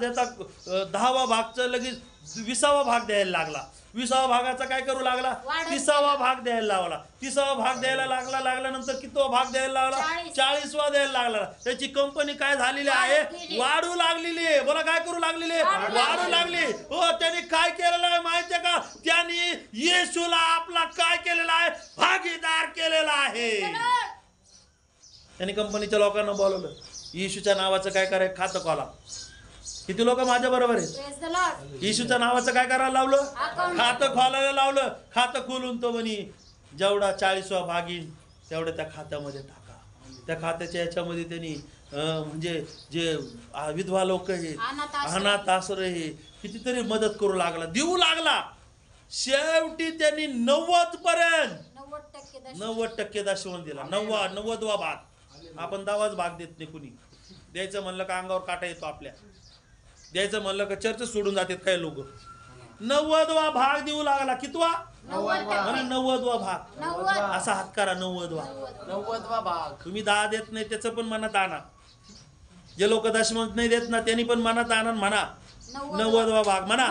10वा भागचं लगेच 20वा भाग द्यायला लागला. 20वा भागाचा काय करू लागला, 30वा भाग द्यायला लावला. 30वा भाग द्यायला लागल्यानंतर कितवा भाग द्यायला लागला, 40वा द्यायला लागला. त्याची कंपनी काय झालेली आहे, वाढू लागलेली आहे. बोला काय करू लागलेली, वाढू लागली. हो, त्यांनी काय केलेलं आहे माहितीये का, त्यांनी येशूला आपला काय केलेला आहे, भागीदार केलेला आहे. त्यांनी कंपनीच्या लोकांना बोलवलं, येशूच्या नावाचं काय करायचं, खातं खोला. किती लोक माझ्या बरोबर आहेत, येशूच्या नावाचं काय करायला लावलं, खातं खोलायला लावलं. खातं खोलून तो म्हणे जेवढा 40वा भाग येईल तेवढं त्या खात्यामध्ये टाका. त्या खात्याच्या याच्यामध्ये त्यांनी म्हणजे जे विधवा लोक हे, अनाथ आश्रय हे, कितीतरी मदत करू लागला, देऊ लागला. शेवटी त्यांनी 90% दशमलव दिला. 90वा भाग. आपण 10वाच भाग देत नाही कुणी. द्यायचं म्हणलं का अंगावर काटा येतो आपल्या. द्यायचं म्हणलं का चर्च सोडून जातात काही लोक. 90वा भाग देऊ लागला. कितवा, 90वा भाग. असा हात करा, 90वा भाग. तुम्ही 10 देत नाही त्याचं पण मनात आणा. जे लोक दशमलव नाही देत ना, त्यांनी पण मनात आणा, म्हणा 90वा भाग, म्हणा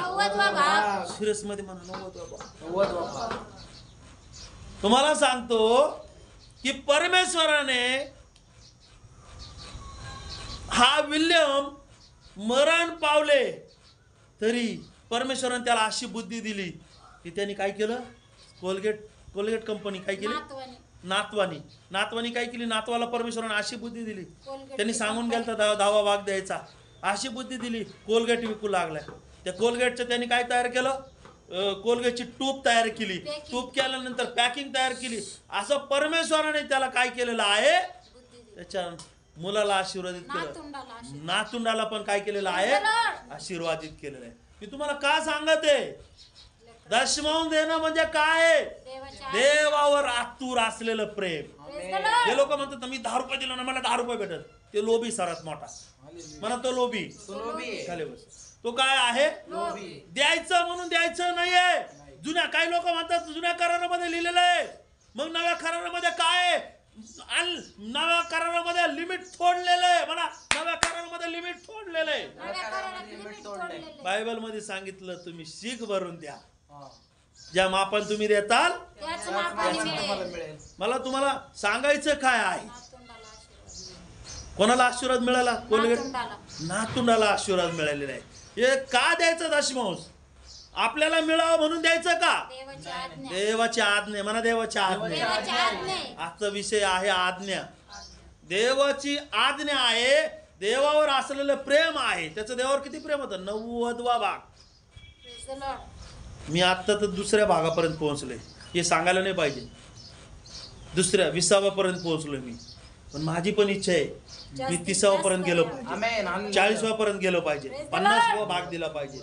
सिरियस मध्ये म्हणा 90वा भाग. तुम्हाला सांगतो, की परमेश्वराने हा विल्यम मरण पावले तरी परमेश्वराने त्याला अशी बुद्धी दिली की त्यांनी काय केलं, कोलगेट कंपनी काय केली, नातवानी काय केली, नातवाला परमेश्वराने अशी बुद्धी दिली, त्यांनी सांगून गेलता 10वा भाग द्यायचा, अशी बुद्धी दिली, कोलगेट विकू लागलाय. त्या कोलगेटचं त्यांनी काय तयार केलं, कोलगेटची टूप तयार केली, टूप केल्यानंतर पॅकिंग तयार केली. असं परमेश्वराने त्याला काय केलेलं आहे, त्याच्या मुलाला आशीर्वादित केलं, नातुंडाला पण काय केलेलं आहे, आशीर्वादित केलेलं आहे. मी तुम्हाला का सांगत आहे, दशमांश देणं म्हणजे काय, देवावर आतुर असलेलं प्रेम. जे लोक म्हणतात मी 10 रुपये दिला ना मला 10 रुपये भेटत, ते लोभी सर्वात मोठा म्हणा, तो लोभी खाली बस. तो काय आहे, द्यायचं म्हणून द्यायचं नाहीये. काही लोक म्हणतात जुन्या करारामध्ये लिहिलेलं आहे, मग नव्या करारामध्ये काय आहे, नव्या करारामध्ये लिमिट सोडलेलं आहे. म्हणा, नव्या करारामध्ये लिमिट सोडलेलं आहे. बायबल मध्ये सांगितलं तुम्ही शीख भरून द्या, ज्या मापान तुम्ही देताल मला तुम्हाला सांगायचं काय आहे, कोणाला आशीर्वाद मिळाला, कोलगेट नातुंडाला आशीर्वाद मिळालेला आहे. हे का द्यायचं दशमांश, आपल्याला मिळावं म्हणून द्यायचं का, देवाची आज्ञा. म्हणा देवाची आज्ञा. आजचा विषय आहे आज्ञा. देवाची आज्ञा आहे, देवावर असलेलं प्रेम आहे. त्याचं देवावर किती प्रेम होतं, 90वा भाग. मी आता तर 2ऱ्या भागापर्यंत पोहोचलोय, हे सांगायला नाही पाहिजे, 20वा पर्यंत पोहोचलोय मी, पण माझी पण इच्छा आहे मी 30वा पर्यंत गेलो पाहिजे, 40वा पर्यंत गेलो पाहिजे, 50वा भाग दिला पाहिजे.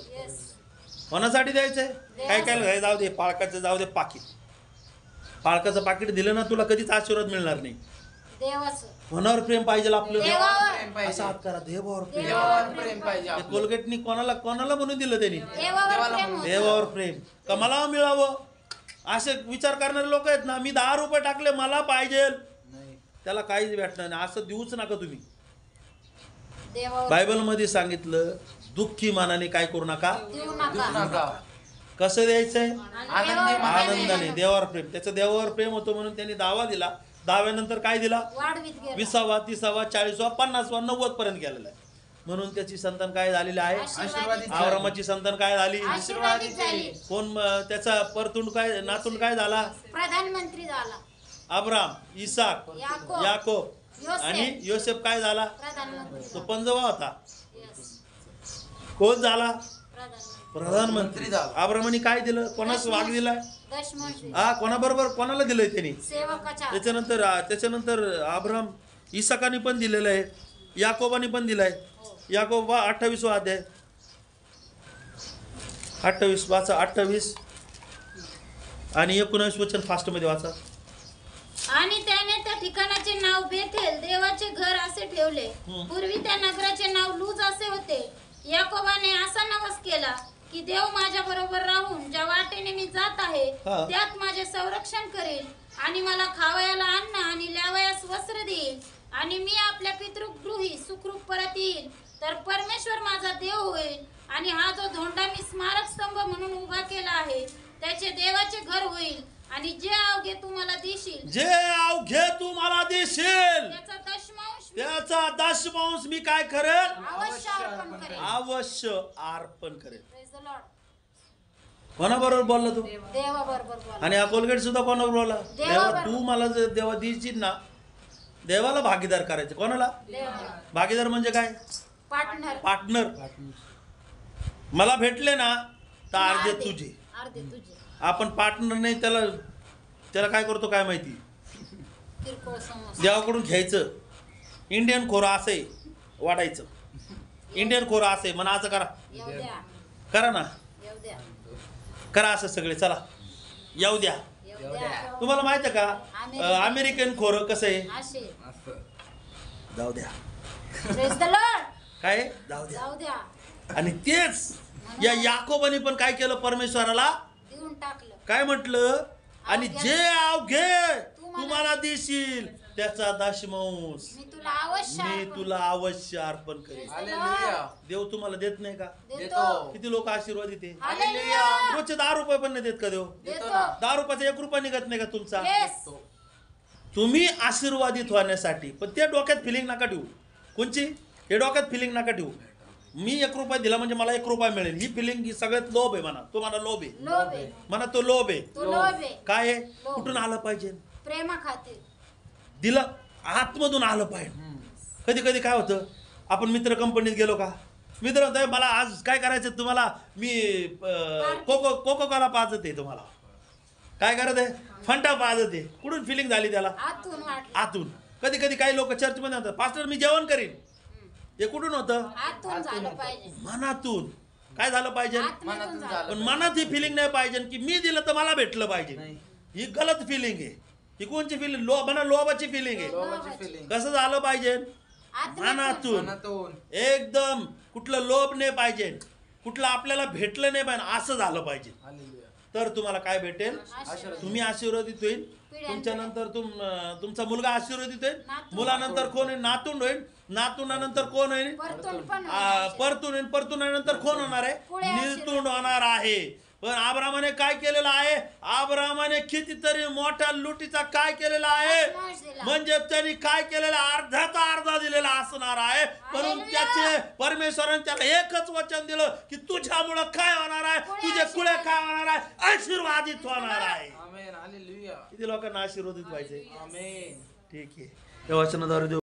कोणासाठी द्यायचंय, काय काय जाऊ दे, पाळकाचं जाऊ दे, पाळकाचं पाकिट दिलं ना तुला कधीच आशीर्वाद मिळणार नाही. कोणावर प्रेम पाहिजे आपलं, असा हात करा, देवावर प्रेम पाहिजे. कोलगेटनी कोणाला म्हणून दिलं त्यांनी, देवावर प्रेम. का मला मिळावं असे विचार करणारे लोक आहेत ना, मी 10 रुपये टाकले मला पाहिजे, त्याला काहीच भेटणार नाही, असं देऊच नका तुम्ही. बायबल मध्ये सांगितलं दुःखी मानाने काय करू नका, कसं द्यायचंय, आनंदाने. देवावर प्रेम, त्याचं देवावर प्रेम होतं म्हणून त्यांनी दावा दिला. दाव्यानंतर काय दिला, 20वा 30वा 40वा 50वा 90 पर्यंत गेलेला आहे. म्हणून त्याची संतान काय झालेली आहे, अब्रामाची संतान काय झाली, कोण त्याचा परतुंड काय, नातूंड काय झाला, प्रधानमंत्री झाला. अब्राम, इसाक, याकोब आणि योसेफ काय झाला, तो पंजवा होता. कोण झाला, प्रधानमंत्री. अब्रामाने काय दिलं, कोणाच वाग दिलाय, कोणाबरोबर कोणाला दिलंय त्यांनी, त्याच्यानंतर अब्राम इसाकाने पण दिलेलं आहे, याकोबाने पण दिलाय. याकोब 28वा अध्याय 28 वाचा, 28 आणि 19 वचन फास्ट मध्ये वाचा. आणि त्याने त्या ठिकाणाचे नाव बेथेल, देवाचे घर असे ठेवले. पूर्वी त्या नगराचे नाव लूज असे होते. याकोबाने असा नवस केला की देव माझ्या बरोबर राहून ज्या वाटेने मी जात आहे त्यात माझे संरक्षण करेल आणि मला खावयाला अन्न आणि ल्यावयास वस्त्र देईल आणि मी आपल्या पितृगृही सुखरूप परत येईल. तर परमेश्वर माझा देव होईल आणि हा जो धोंडा मी स्मारक स्तंभ म्हणून उभा केला आहे त्याचे देवाचे घर होईल. आणि जे अवघे तुम्हाला देशील, त्याचा दशमांश मी काय करेल, अवश्य अर्पण करेल. कोणाबरोबर बोलला तू, देवाबरोबर. आणि हा कोलगेट सुद्धा कोणाबरोबर बोलला, देवा. तू मला जर देवा देशील ना, देवाला भागीदार करायचं. कोणाला भागीदार म्हणजे काय, पार्टनर. मला भेटले ना तर अर्धे तुझे. आपण पार्टनर नाही, त्याला काय करतो काय माहिती, देवाकडून घ्यायचं. इंडियन खोरं असंय वाढायचं, इंडियन खोरं असंय म्हणा, असं करा ना, करा असं सगळे, चला येऊ द्या. तुम्हाला माहित आहे का अमेरिकन खोरं कसं आहे, जाऊ द्या, काय जाऊ द्या. आणि तेच या याकोबाने पण काय केलं, परमेश्वराला काय म्हटलं, आणि जे अवघे तुम्हाला देशील त्याचा दशमांश मी तुला अवश्य अर्पण करेन. देव तुम्हाला देत नाही का, किती लोक आशीर्वाद देते, रोजचे 10 रुपये पण नाही देत का देव, 10 रुपयाचा 1 रुपया निघत नाही का तुमचा. तुम्ही आशीर्वादित होण्यासाठी, पण त्या डोक्यात फिलिंग नका ठेवू. कोणची? हे डोक्यात फिलिंग नका ठेवू मी 1 रुपया दिला म्हणजे मला 1 रुपया मिळेल. ही फिलिंग ही सगळ्यात लोभ आहे. म्हणा तो, म्हणा लोभ आहे. लोभ आहे. म्हणा तो लोभ आहे. तो लोभ आहे. काय आहे? लोभ. कुठून आलं पाहिजे? प्रेमा खातीर दिलं आतमधून आलं पाहिजे. कधी कधी काय होतं, आपण मित्र कंपनीत गेलो का, मित्र म्हणतोय मला आज काय करायचं तुम्हाला, मी कोको कोला पाजत आहे, तुम्हाला काय करत आहे, फंटा पाजत आहे. कुठून फिलिंग झाली त्याला? आतून वाटलं. आतून. कधी कधी काही लोक चर्चमध्ये म्हणतात पास्टर मी जेवण करीन, हे कुठून होतं? आतून झालं पाहिजे. मनातून. काय झालं पाहिजे? आत्म्यातून झालं. पण मनात ही फिलिंग नाही पाहिजे की मी दिलं तर मला भेटलं पाहिजे. नाही. ही गलत फिलिंग आहे. ही कोणची फिलिंग? म्हणा लोभाची फिलिंग आहे. लोभाची फिलिंग. कसं झालं पाहिजे? आत्म्यातून. मनातून. मनातून. एकदम कुठलं लोभ नाही पाहिजे, कुठलं आपल्याला भेटलं नाही पाहिजे, असं झालं पाहिजे. हालेलुया. तर तुम्हाला काय भेटेल? आशीर्वाद. तुम्ही आशीर्वादित होईल. तुमच्या नंतर तुमचा मुलगा आशीर्वादित होईल. मुलानंतर कोण होईल? नातूंड होईल. नातूंडानंतर कोण होईल? परतून पण परतून होईल. परतूनंतर कोण होणार आहे? पुढे निर्तुंड होणार आहे. पण अब्रामाने काय केलेलं आहे? अब्रामाने कितीतरी मोठ्या लुटीचा काय केलेला आहे? नाश दिला. म्हणजे त्यांनी काय केलेला? अर्धाचा अर्धा दिलेला असणार आहे. म्हणून त्याचे परमेश्वराने त्याला एकच वचन दिलं की तुझ्यामुळं काय होणार आहे? तुझे कुळे काय होणार आहे? आशीर्वादित होणार आहे. आमेन. हालेलुया. किती लोकांना आशीर्वादित व्हायचे? आमेन. ठीक आहे. या वचनाद्वारे देव